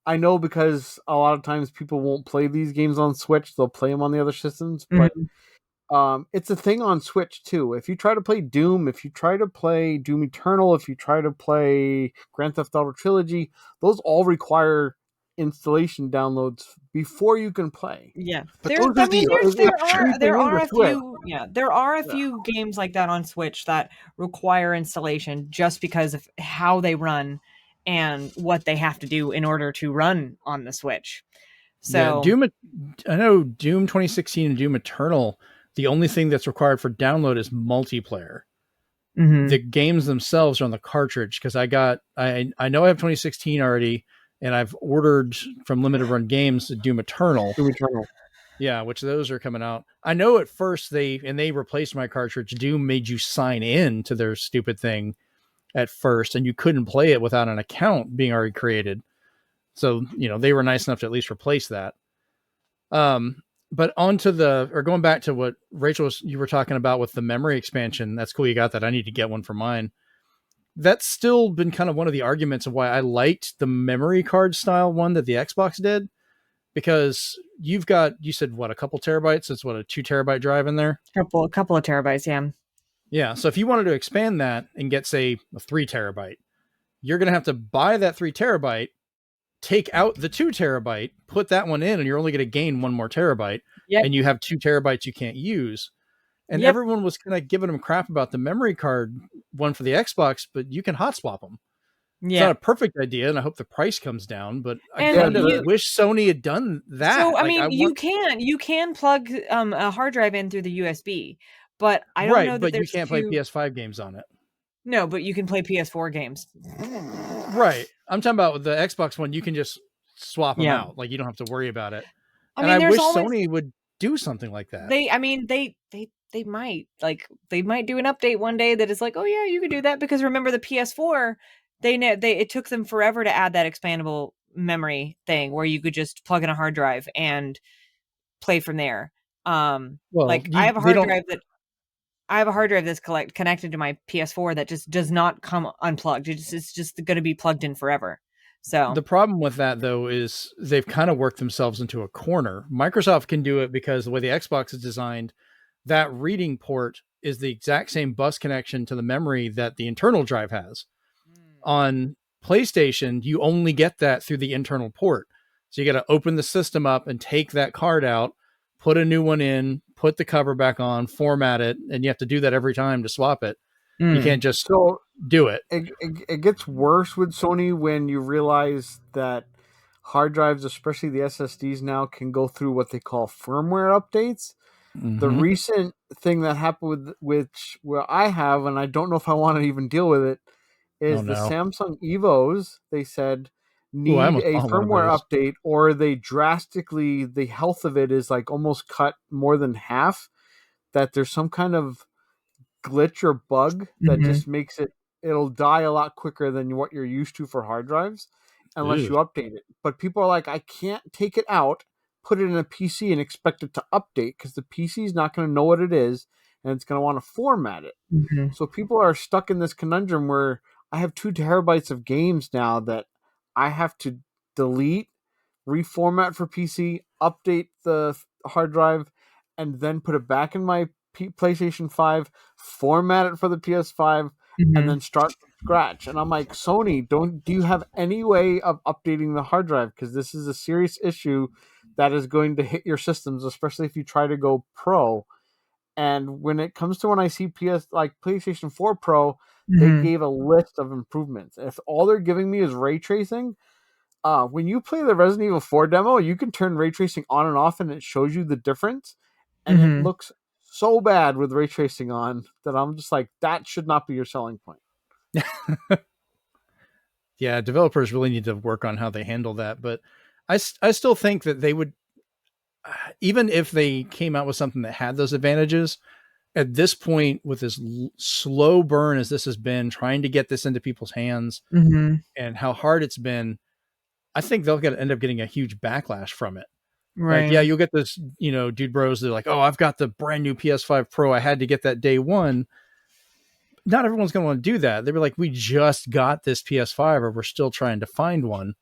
I know because a lot of times people won't play these games on Switch; they'll play them on the other systems. But it's a thing on Switch too. If you try to play Doom, if you try to play Doom Eternal, if you try to play Grand Theft Auto Trilogy, those all require installation downloads before you can play. Yeah, but there are a few games like that on Switch that require installation just because of how they run and what they have to do in order to run on the Switch. So I know Doom 2016 and Doom Eternal, the only thing that's required for download is multiplayer. The games themselves are on the cartridge, because I know I have 2016 already, and I've ordered from Limited Run Games Doom Eternal. Yeah, which those are coming out. I know at first they replaced my cartridge. Doom made you sign in to their stupid thing at first, and you couldn't play it without an account being already created. So, they were nice enough to at least replace that. But going back to what Rachel you were talking about with the memory expansion. That's cool. You got that. I need to get one for mine. That's still been kind of one of the arguments of why I liked the memory card style one that the Xbox did, because you said what, a couple terabytes? It's what, a 2 terabyte drive in there? A couple of terabytes. Yeah. Yeah. So if you wanted to expand that and get, say, a 3 terabyte, you're going to have to buy that 3 terabyte, take out the 2 terabyte, put that one in, and you're only going to gain 1 more terabyte. Yep. And you have 2 terabytes you can't use. And everyone was kind of giving them crap about the memory card one for the Xbox, but you can hot swap them. Yeah. It's not a perfect idea, and I hope the price comes down, but I kind of wish Sony had done that. So, I mean, you can plug a hard drive in through the USB, but I don't know that but you can't play PS5 games on it. No, but you can play PS4 games. Right. I'm talking about the Xbox one. You can just swap them out. Like, you don't have to worry about it. I wish Sony would do something like that. They might do an update one day that is like, oh yeah, you can do that, because remember the PS4, it took them forever to add that expandable memory thing where you could just plug in a hard drive and play from there. I have a hard drive that's connected to my PS4 that just does not come unplugged. It's just going to be plugged in forever. So the problem with that, though, is they've kind of worked themselves into a corner. Microsoft can do it because the way the Xbox is designed, that reading port is the exact same bus connection to the memory that the internal drive has. On PlayStation, you only get that through the internal port. So you got to open the system up and take that card out, put a new one in, put the cover back on, format it, and you have to do that every time to swap it. You can't just do it. It gets worse with Sony when you realize that hard drives, especially the SSDs now, can go through what they call firmware updates. The recent thing that happened with where I have, and I don't know if I want to even deal with it, is the Samsung Evos. They said need a firmware update, or they drastically, the health of it is like almost cut more than half. That there's some kind of glitch or bug that just makes it'll die a lot quicker than what you're used to for hard drives unless you update it. But people are like, I can't take it out, put it in a PC and expect it to update, because the PC is not going to know what it is and it's going to want to format it. So people are stuck in this conundrum where I have 2 terabytes of games now that I have to delete, reformat for PC, update the hard drive, and then put it back in my PlayStation 5, format it for the PS5, and then start from scratch. And I'm like, Sony, do you have any way of updating the hard drive? Because this is a serious issue that is going to hit your systems, especially if you try to go pro. And when it comes to when I see PlayStation 4 Pro, they gave a list of improvements. If all they're giving me is ray tracing, when you play the Resident Evil 4 demo, you can turn ray tracing on and off, and it shows you the difference. And it looks so bad with ray tracing on that I'm just like, that should not be your selling point. Yeah, developers really need to work on how they handle that. But I still think that they would, even if they came out with something that had those advantages, at this point, with as slow burn as this has been, trying to get this into people's hands and how hard it's been, I think they'll end up getting a huge backlash from it. Right. Like, yeah, you'll get this, dude bros, they're like, oh, I've got the brand new PS5 Pro. I had to get that day one. Not everyone's going to want to do that. They'll be like, we just got this PS5, or we're still trying to find one.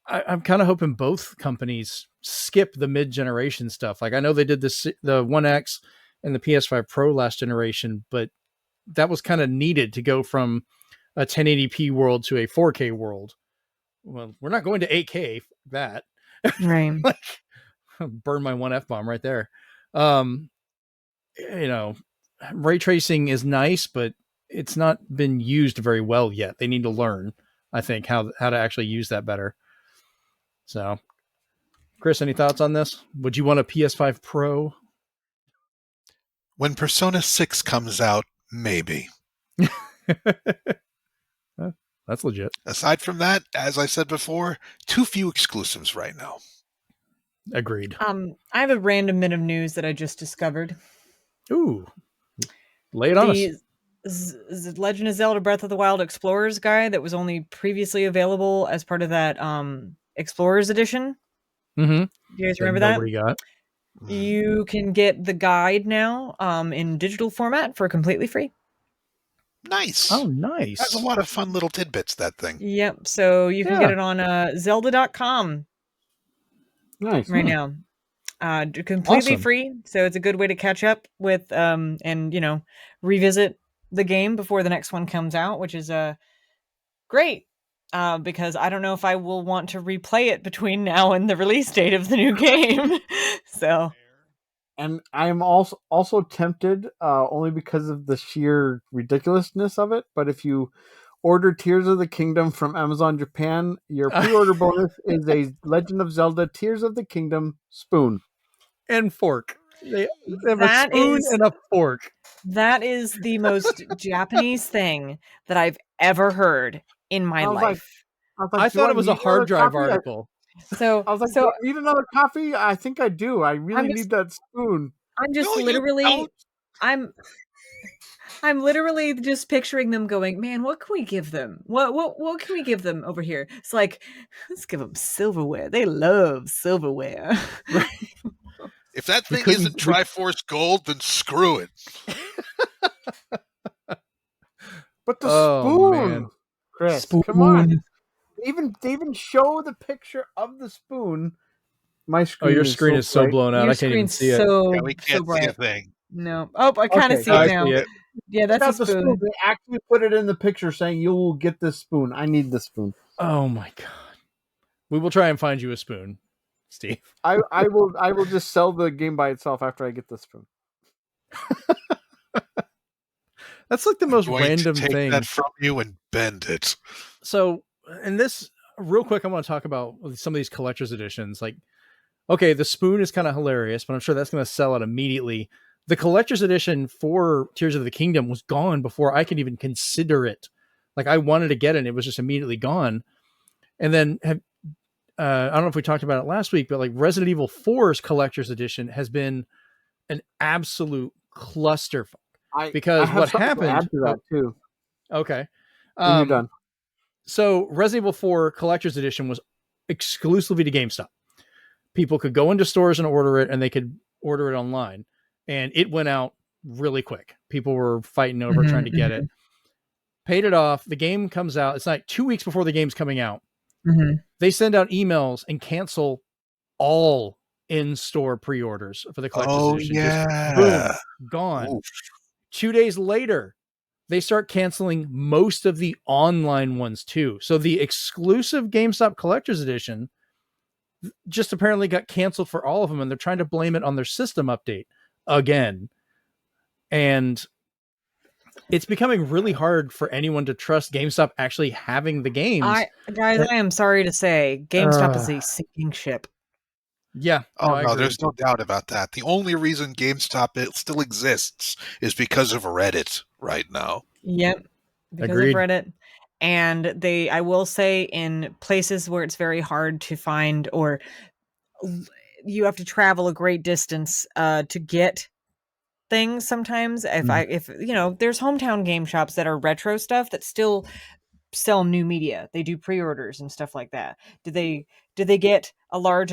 I'm kind of hoping both companies skip the mid-generation stuff. Like, I know they did the One X and the PS5 Pro last generation, but that was kind of needed to go from a 1080p world to a 4K world. Well, we're not going to 8K for that. Right. Like, burn my one F-bomb right there. Ray tracing is nice, but it's not been used very well yet. They need to learn, I think, how to actually use that better. So, Chris, any thoughts on this? Would you want a PS5 Pro? When Persona 6 comes out, maybe. That's legit. Aside from that, as I said before, too few exclusives right now. Agreed. I have a random bit of news that I just discovered. Ooh. Lay it on us. Legend of Zelda Breath of the Wild Explorers guide that was only previously available as part of that Explorers edition. Mm-hmm. You guys remember that? Nobody got. You can get the guide now in digital format for completely free. Nice. Oh, nice. That's a lot of fun little tidbits, that thing. Yep. So you can get it on Zelda.com. Nice. Right now. Completely free. So it's a good way to catch up with and revisit the game before the next one comes out, which is great. Because I don't know if I will want to replay it between now and the release date of the new game. So, and I'm also tempted, only because of the sheer ridiculousness of it. But if you order Tears of the Kingdom from Amazon Japan, your pre-order bonus is a Legend of Zelda Tears of the Kingdom spoon and fork. They have a spoon and a fork. That is the most Japanese thing that I've ever heard in my life. I thought it was a hard drive article. So I was like, do I need another coffee? I think I do. I really need that spoon. I'm just I'm literally just picturing them going, man, what can we give them? What can we give them over here? It's like, let's give them silverware. They love silverware. Right. If that thing isn't Triforce Gold, then screw it. But the spoon, man. Chris, come on. They even show the picture of the spoon. My screen. Your screen is so blown out. I can't even see it. Yeah, we can't see a thing. No. Oh, I kind of see it now. Yeah, that's a spoon. They actually put it in the picture saying you will get this spoon. I need this spoon. Oh my god. We will try and find you a spoon, Steve. I will just sell the game by itself after I get the spoon. That's like the most random to take thing. That from you and bend it. So, and this real quick, I want to talk about some of these collector's editions. Like, okay, the spoon is kind of hilarious, but I'm sure that's going to sell out immediately. The collector's edition for Tears of the Kingdom was gone before I could even consider it. Like, I wanted to get it, and it was just immediately gone. And then I don't know if we talked about it last week, but like Resident Evil 4's collector's edition has been an absolute clusterfuck. Because what happened to add to that too. Okay. When you're done. So Resident Evil 4 collector's edition was exclusively to GameStop. People could go into stores and order it, and they could order it online. And it went out really quick. People were fighting over trying to get it. Paid it off. The game comes out. It's like 2 weeks before the game's coming out. They send out emails and cancel all in-store pre-orders for the collector's edition. Yeah. Just boom, gone. Oof. 2 days later, they start canceling most of the online ones too. So the exclusive GameStop collector's edition just apparently got canceled for all of them, and they're trying to blame it on their system update again. And it's becoming really hard for anyone to trust GameStop actually having the games. I am sorry to say, GameStop is a sinking ship. Yeah. No, there's no doubt about that. The only reason GameStop still exists is because of Reddit right now. Yep. Because of Reddit. And I will say, in places where it's very hard to find, or you have to travel a great distance to get things sometimes. If there's hometown game shops that are retro stuff that still sell new media. They do pre-orders and stuff like that. Do they get a large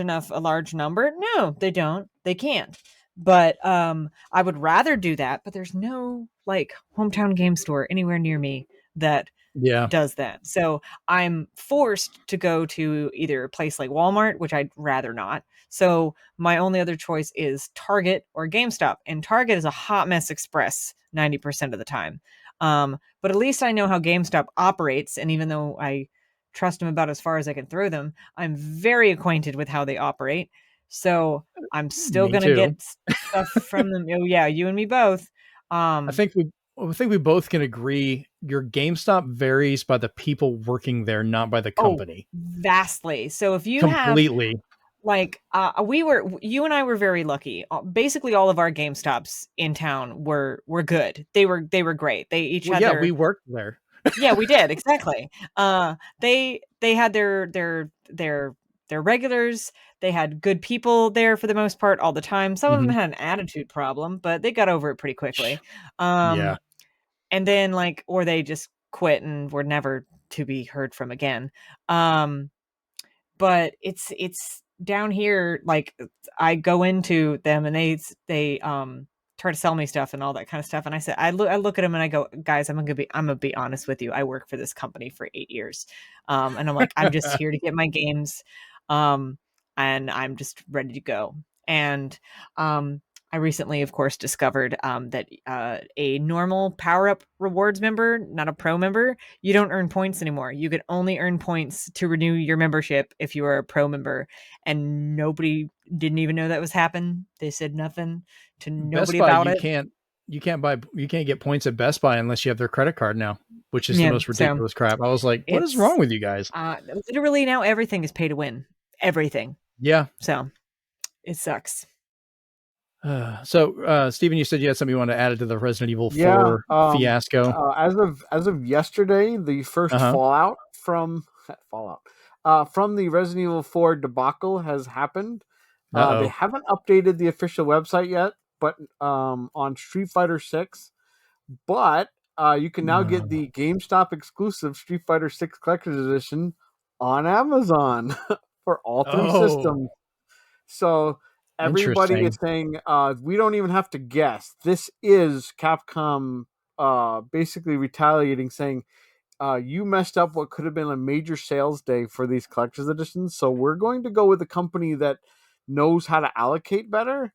number? No, they don't. They can't. But I would rather do that, but there's no like hometown game store anywhere near me that does that. So I'm forced to go to either a place like Walmart, which I'd rather not. So my only other choice is Target or GameStop. And Target is a hot mess express 90% of the time. But at least I know how GameStop operates. And even though I trust them about as far as I can throw them, I'm very acquainted with how they operate. So I'm still going to get stuff from them. Oh yeah, you and me both. I think we both can agree your GameStop varies by the people working there, not by the company. Vastly. So if you completely have like you and I were very lucky. Basically all of our GameStops in town were good. They were great. They each had we worked there. Yeah, we did. Exactly. They had their regulars. They had good people there for the most part all the time. Some of them had an attitude problem, but they got over it pretty quickly. And then or they just quit and were never to be heard from again. But it's down here. Like I go into them and they try to sell me stuff and all that kind of stuff. And I said, I look at them and I go, guys, I'm gonna be honest with you. I work for this company for 8 years. And I'm like, I'm just here to get my games. And I'm just ready to go. And I recently, of course, discovered that a normal Power-Up Rewards member, not a pro member, you don't earn points anymore. You can only earn points to renew your membership if you are a pro member. And nobody didn't even know that was happening. They said nothing to nobody about it. You can't get points at Best Buy unless you have their credit card now, which is the most ridiculous crap. I was like, what is wrong with you guys? Literally now everything is pay to win. Everything. Yeah. So it sucks. So Steven, you said you had something you wanted to add to the Resident Evil 4 fiasco. As of yesterday, the first fallout from the Resident Evil 4 debacle has happened. They haven't updated the official website yet, but on Street Fighter 6, but you can now get the GameStop exclusive Street Fighter 6 Collector's Edition on Amazon for all three systems. So everybody is saying we don't even have to guess. This is Capcom basically retaliating, saying you messed up what could have been a major sales day for these collector's editions. So we're going to go with a company that knows how to allocate better.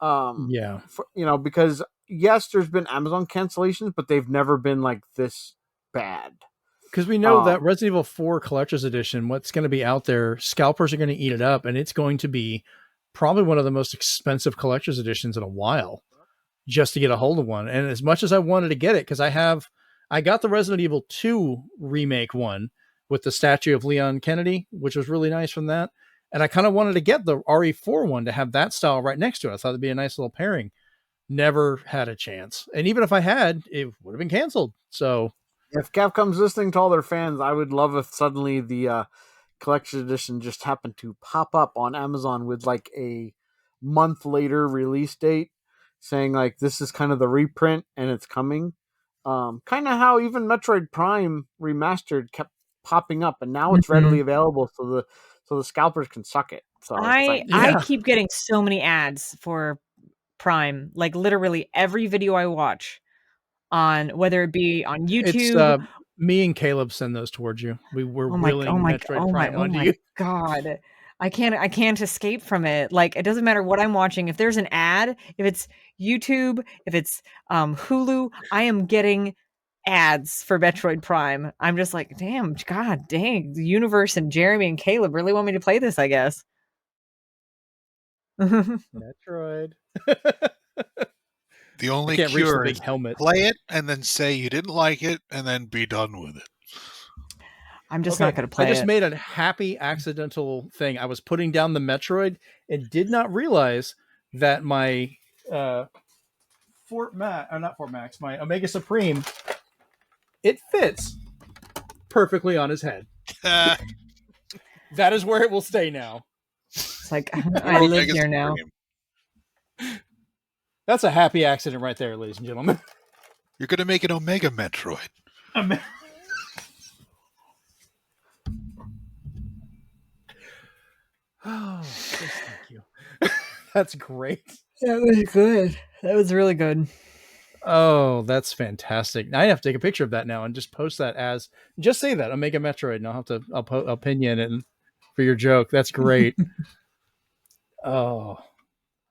Because yes, there's been Amazon cancellations, but they've never been like this bad. Because we know that Resident Evil 4 Collector's Edition, what's going to be out there, scalpers are going to eat it up, and it's going to be probably one of the most expensive Collector's Editions in a while just to get a hold of one. And as much as I wanted to get it, because I got the Resident Evil 2 remake one with the statue of Leon Kennedy, which was really nice from that. And I kind of wanted to get the RE4 one to have that style right next to it. I thought it'd be a nice little pairing. Never had a chance. And even if I had, it would have been canceled. So if Capcom's listening to all their fans, I would love if suddenly the collection edition just happened to pop up on Amazon with like a month later release date saying like this is kind of the reprint and it's coming. Kind of how even Metroid Prime Remastered kept popping up and now it's readily available so the scalpers can suck it. So I keep getting so many ads for Prime, like literally every video I watch on whether it be on YouTube. It's, me and Caleb send those towards you. We're willing Metroid Prime onto you. God, I can't escape from it. Like it doesn't matter what I'm watching. If there's an ad, if it's YouTube, if it's Hulu, I am getting ads for Metroid Prime. I'm just like, damn, god dang, the universe and Jeremy and Caleb really want me to play this, I guess. Metroid. The only cure is play it and then say you didn't like it and then be done with it. I'm just not going to play it. I just made a happy accidental thing. I was putting down the Metroid and did not realize that my my Omega Supreme, it fits perfectly on his head. That is where it will stay now. It's like, I live here now. That's a happy accident right there, ladies and gentlemen. You're going to make an Omega Metroid. Oh, thank you. That's great. That was good. That was really good. Oh, that's fantastic. I have to take a picture of that now and just post that as, just say that, Omega Metroid, and I'll pin you in it for your joke. That's great. Oh,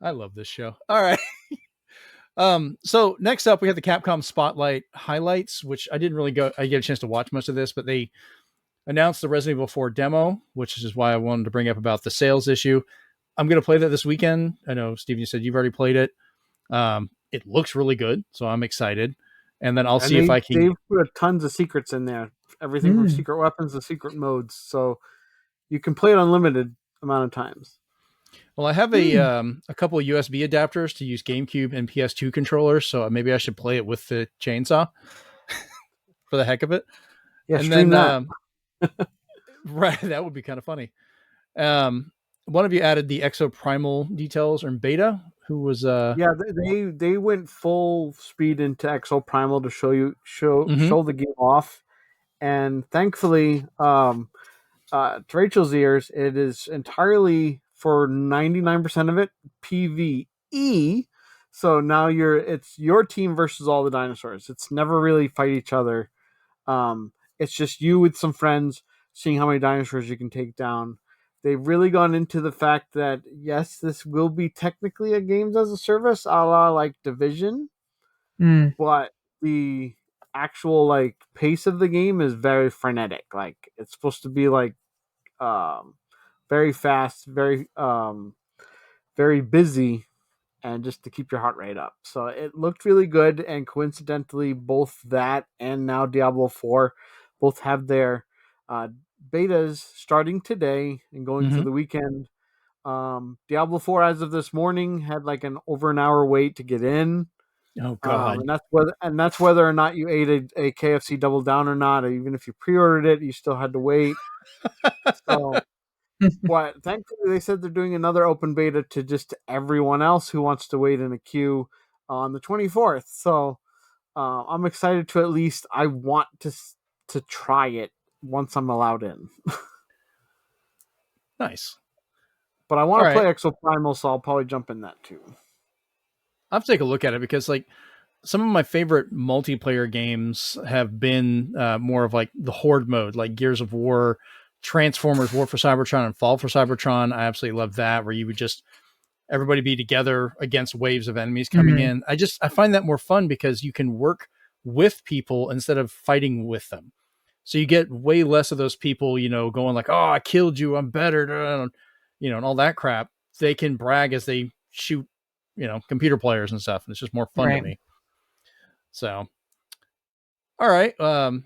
I love this show. All right. So next up we have the Capcom Spotlight highlights, which I didn't get a chance to watch most of this, but they announced the Resident Evil 4 demo, which is why I wanted to bring up about the sales issue. I'm going to play that this weekend. I know, Steven, you said you've already played it. It looks really good, so I'm excited. And then I'll see if I can... They've put tons of secrets in there. Everything from secret weapons to secret modes. So you can play it unlimited amount of times. Well, I have a couple of USB adapters to use GameCube and PS2 controllers, so maybe I should play it with the chainsaw for the heck of it. Yeah, and then that. Right, that would be kind of funny. One of you added the Exoprimal details in beta. Who was they went full speed into Exoprimal to show the game off, and thankfully, to Rachel's ears, it is entirely for 99% of it PvE. So now it's your team versus all the dinosaurs. It's never really fight each other. It's just you with some friends seeing how many dinosaurs you can take down. They've really gone into the fact that, yes, this will be technically a games as a service, a la like Division, but the actual like pace of the game is very frenetic. Like it's supposed to be like very fast, very very busy, and just to keep your heart rate up. So it looked really good, and coincidentally, both that and now Diablo 4 both have their betas starting today and going through the weekend. Diablo 4 as of this morning had like over an hour wait to get in. Oh god. And that's whether or not you ate a KFC Double Down or not. Or even if you pre-ordered it, you still had to wait. So but thankfully they said they're doing another open beta to just everyone else who wants to wait in a queue on the 24th. So I'm excited to I want to try it once I'm allowed in. Nice. But I want to play Exoprimal, so I'll probably jump in that too. I'll have to take a look at it because like some of my favorite multiplayer games have been more of like the Horde mode, like Gears of War, Transformers, War for Cybertron, and Fall for Cybertron. I absolutely love that, where you would just everybody be together against waves of enemies coming in. I find that more fun because you can work with people instead of fighting with them. So you get way less of those people, going like, oh, I killed you, I'm better, and all that crap. They can brag as they shoot, computer players and stuff. And it's just more fun to me. So, all right.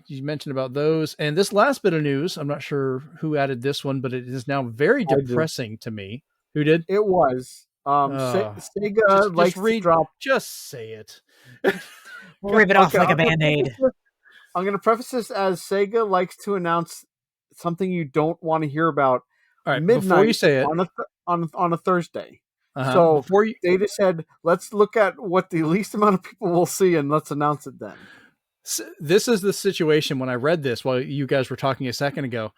You mentioned about those. And this last bit of news, I'm not sure who added this one, but it is now very depressing to me. Who did? It was. Sega likes to drop. Just say it. Rip it off like a Band-Aid. I'm going to preface this as Sega likes to announce something you don't want to hear about midnight before you say it on a Thursday. So they just said, let's look at what the least amount of people will see and let's announce it then. So this is the situation when I read this while you guys were talking a second ago.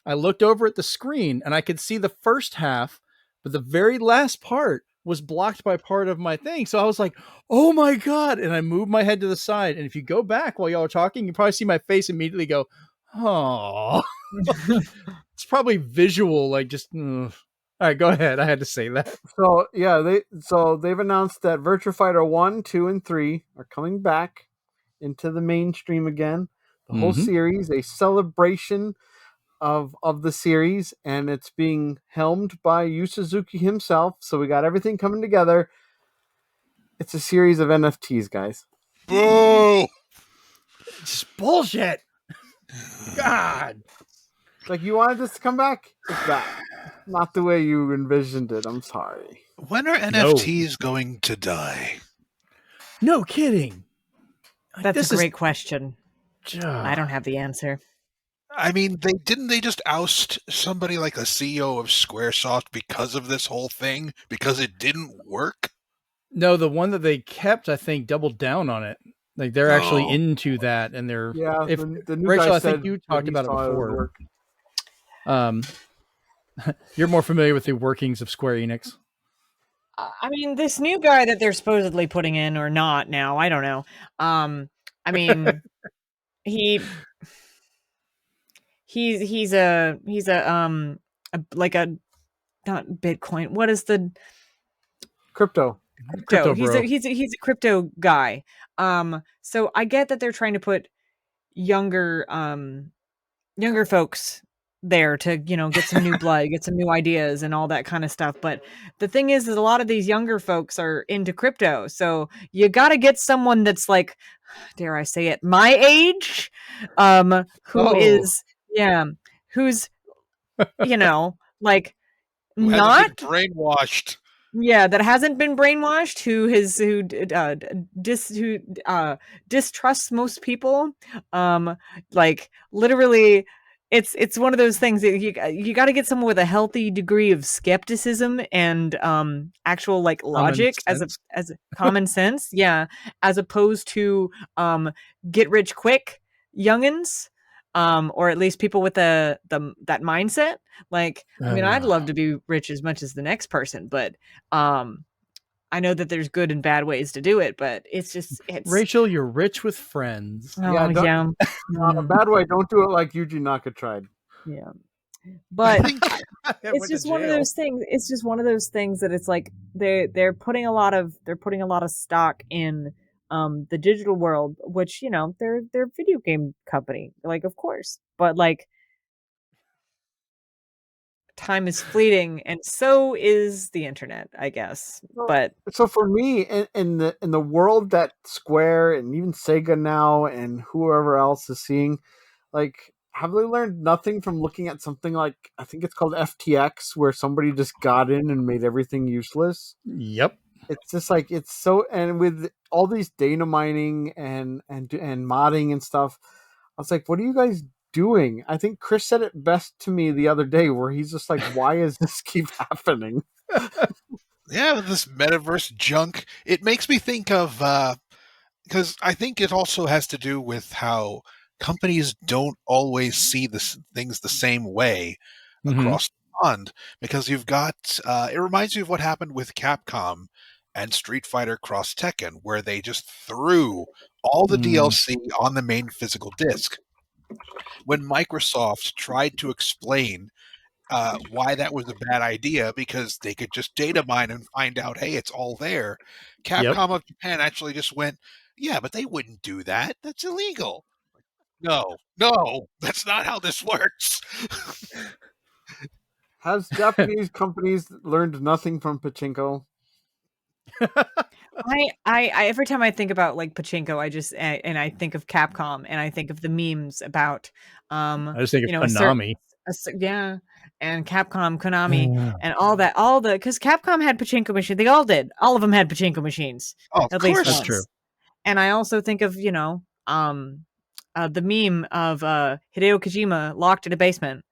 I looked over at the screen and I could see the first half, but the very last part was blocked by part of my thing. So I was like, oh my God. And I moved my head to the side. And if you go back while y'all are talking, you probably see my face immediately go, oh, it's probably visual. Like just, all right, go ahead. I had to say that. So yeah, they've announced that Virtua Fighter 1, 2, and 3 are coming back into the mainstream again. The whole series, a celebration of the series, and it's being helmed by Yu Suzuki himself. So we got everything coming together. It's a series of NFTs, guys. Boo! It's bullshit. God. Like, you wanted this to come back? It's back. Not the way you envisioned it. I'm sorry. When are NFTs going to die? No kidding. That's a great question. I don't have the answer. I mean, they just oust somebody like a CEO of Squaresoft because of this whole thing? Because it didn't work? No, the one that they kept, I think, doubled down on it. Like they're actually into that, and they're the new Rachel, I think you talked about it before. You're more familiar with the workings of Square Enix. I mean, this new guy that they're supposedly putting in or not now, I don't know. I mean, he's a like a not Bitcoin. What is the crypto? He's a crypto guy. So I get that they're trying to put younger folks there to, get some new blood, get some new ideas and all that kind of stuff. But the thing is a lot of these younger folks are into crypto. So you got to get someone that's like, dare I say it, my age, who's, like who not brainwashed. Yeah, that hasn't been brainwashed, who distrusts most people. Like literally, it's one of those things that you got to get someone with a healthy degree of skepticism and actual like logic as a common sense, as opposed to get rich quick youngins. Or at least people with that mindset. Like, I mean, I'd love to be rich as much as the next person, but I know that there's good and bad ways to do it, but it's Rachel, you're rich with friends. Oh, a bad way. Don't do it like Yuji Naka tried. Yeah. But it's just one of those things. It's just one of those things that it's like they're putting a lot of stock in the digital world, which they're a video game company, like, of course, but like time is fleeting and so is the internet, I guess. But so for me, in the world that Square and even Sega now and whoever else is seeing, like, have they learned nothing from looking at something like, I think it's called FTX, where somebody just got in and made everything useless? Yep. It's just like, it's so, and with all these data mining and modding and stuff, I was like, what are you guys doing? I think Chris said it best to me the other day, where he's just like, why does this keep happening? Yeah, this metaverse junk. It makes me think of, because I think it also has to do with how companies don't always see things the same way across the pond, because you've got, it reminds me of what happened with Capcom and Street Fighter Cross Tekken, where they just threw all the DLC on the main physical disc. When Microsoft tried to explain why that was a bad idea, because they could just data mine and find out, hey, it's all there. Capcom of Japan actually just went, yeah, but they wouldn't do that. That's illegal. No, that's not how this works. Has Japanese companies learned nothing from pachinko? I every time I think about like pachinko, I think of Capcom, and I think of the memes about I just think of a Konami. Yeah, and Capcom, Konami, and all the because Capcom had pachinko machines. They all did. All of them had pachinko machines. Oh, at course. least That's once. true. And I also think of the meme of Hideo Kojima locked in a basement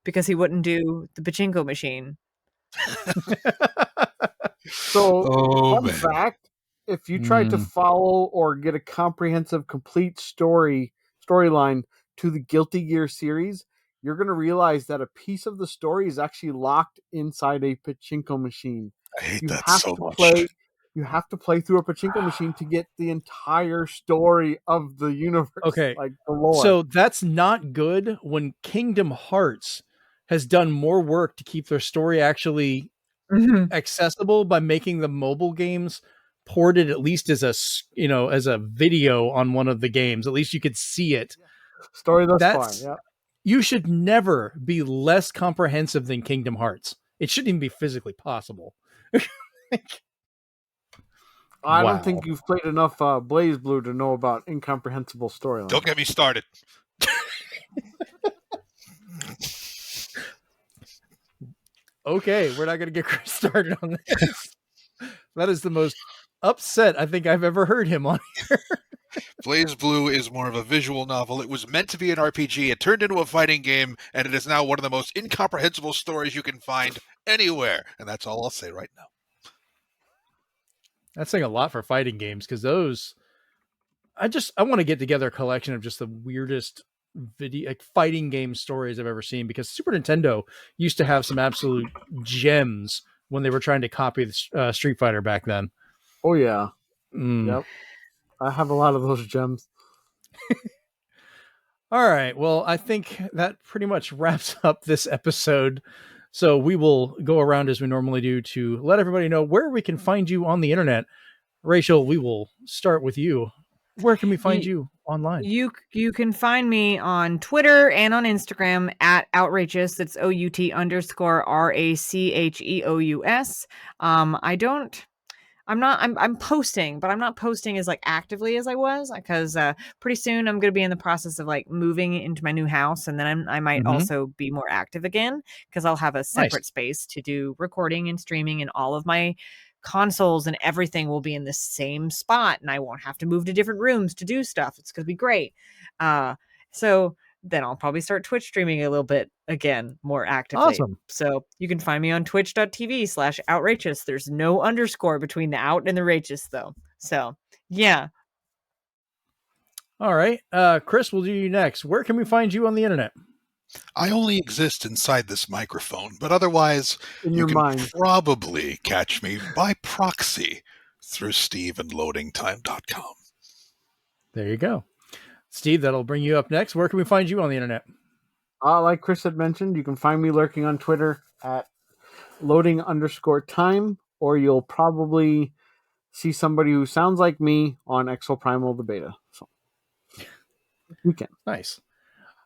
because he wouldn't do the pachinko machine. So, fun fact, if you tried to follow or get a comprehensive, complete storyline to the Guilty Gear series, you're going to realize that a piece of the story is actually locked inside a pachinko machine. I hate that so much. You have to play through a pachinko machine to get the entire story of the universe. Okay. Like the lore. So that's not good when Kingdom Hearts has done more work to keep their story actually accessible by making the mobile games ported at least as a video on one of the games. At least you could see it. Story thus far, yeah. You should never be less comprehensive than Kingdom Hearts. It shouldn't even be physically possible. I don't think you've played enough Blaze Blue to know about incomprehensible storylines. Don't get me started. Okay, we're not going to get Chris started on this. That is the most upset I think I've ever heard him on here. Blaze Blue is more of a visual novel. It was meant to be an RPG. It turned into a fighting game, and it is now one of the most incomprehensible stories you can find anywhere. And that's all I'll say right now. That's saying a lot for fighting games, because those, I want to get together a collection of just the weirdest fighting game stories I've ever seen, because Super Nintendo used to have some absolute gems when they were trying to copy the Street Fighter back then. Oh yeah. Yep. I have a lot of those gems. All right. Well, I think that pretty much wraps up this episode. So we will go around as we normally do to let everybody know where we can find you on the internet. Rachel, we will start with you. Where can we find you online? You can find me on Twitter and on Instagram at Outrageous. It's OUT_RACHEOUS. I'm posting, but I'm not posting as like actively as I was, because pretty soon I'm going to be in the process of like moving into my new house, and then I might also be more active again, because I'll have a separate space to do recording and streaming, and all of my consoles and everything will be in the same spot, and I won't have to move to different rooms to do stuff. It's going to be great. So then I'll probably start Twitch streaming a little bit again, more actively. Awesome. So you can find me on twitch.tv/outrageous. There's no underscore between the out and the rageous though. So yeah. All right. Chris, we'll do you next. Where can we find you on the internet? I only exist inside this microphone, but otherwise you can probably catch me by proxy through Steve and loadingtime.com. There you go. Steve, that'll bring you up next. Where can we find you on the internet? Like Chris had mentioned, you can find me lurking on Twitter at loading_time, or you'll probably see somebody who sounds like me on Exoprimal the Beta. So you can. Nice.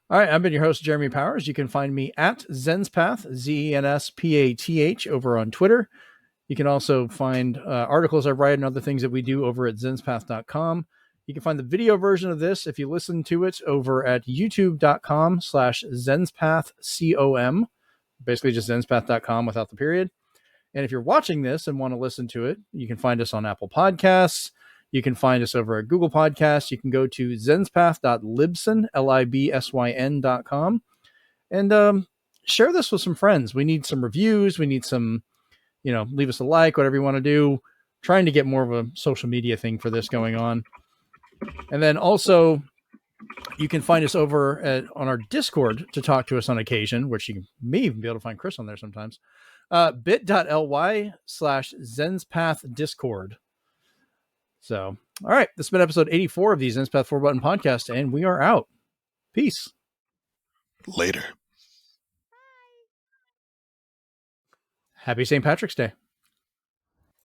All right, I've been your host, Jeremy Powers. You can find me at Zenspath, ZENSPATH, over on Twitter. You can also find articles I write and other things that we do over at Zenspath.com. You can find the video version of this, if you listen to it, over at youtube.com/ZenspathCom. Basically just Zenspath.com without the period. And if you're watching this and want to listen to it, you can find us on Apple Podcasts. You can find us over at Google Podcasts. You can go to zenspath.libsyn, LIBSYN.com, and share this with some friends. We need some reviews. We need some, leave us a like, whatever you want to do. Trying to get more of a social media thing for this going on. And then also, you can find us over on our Discord to talk to us on occasion, which you may even be able to find Chris on there sometimes. bit.ly/Zenspath Discord. So, all right, this has been episode 84 of the Zenspath 4-Button Podcast, and we are out. Peace. Later. Happy St. Patrick's Day.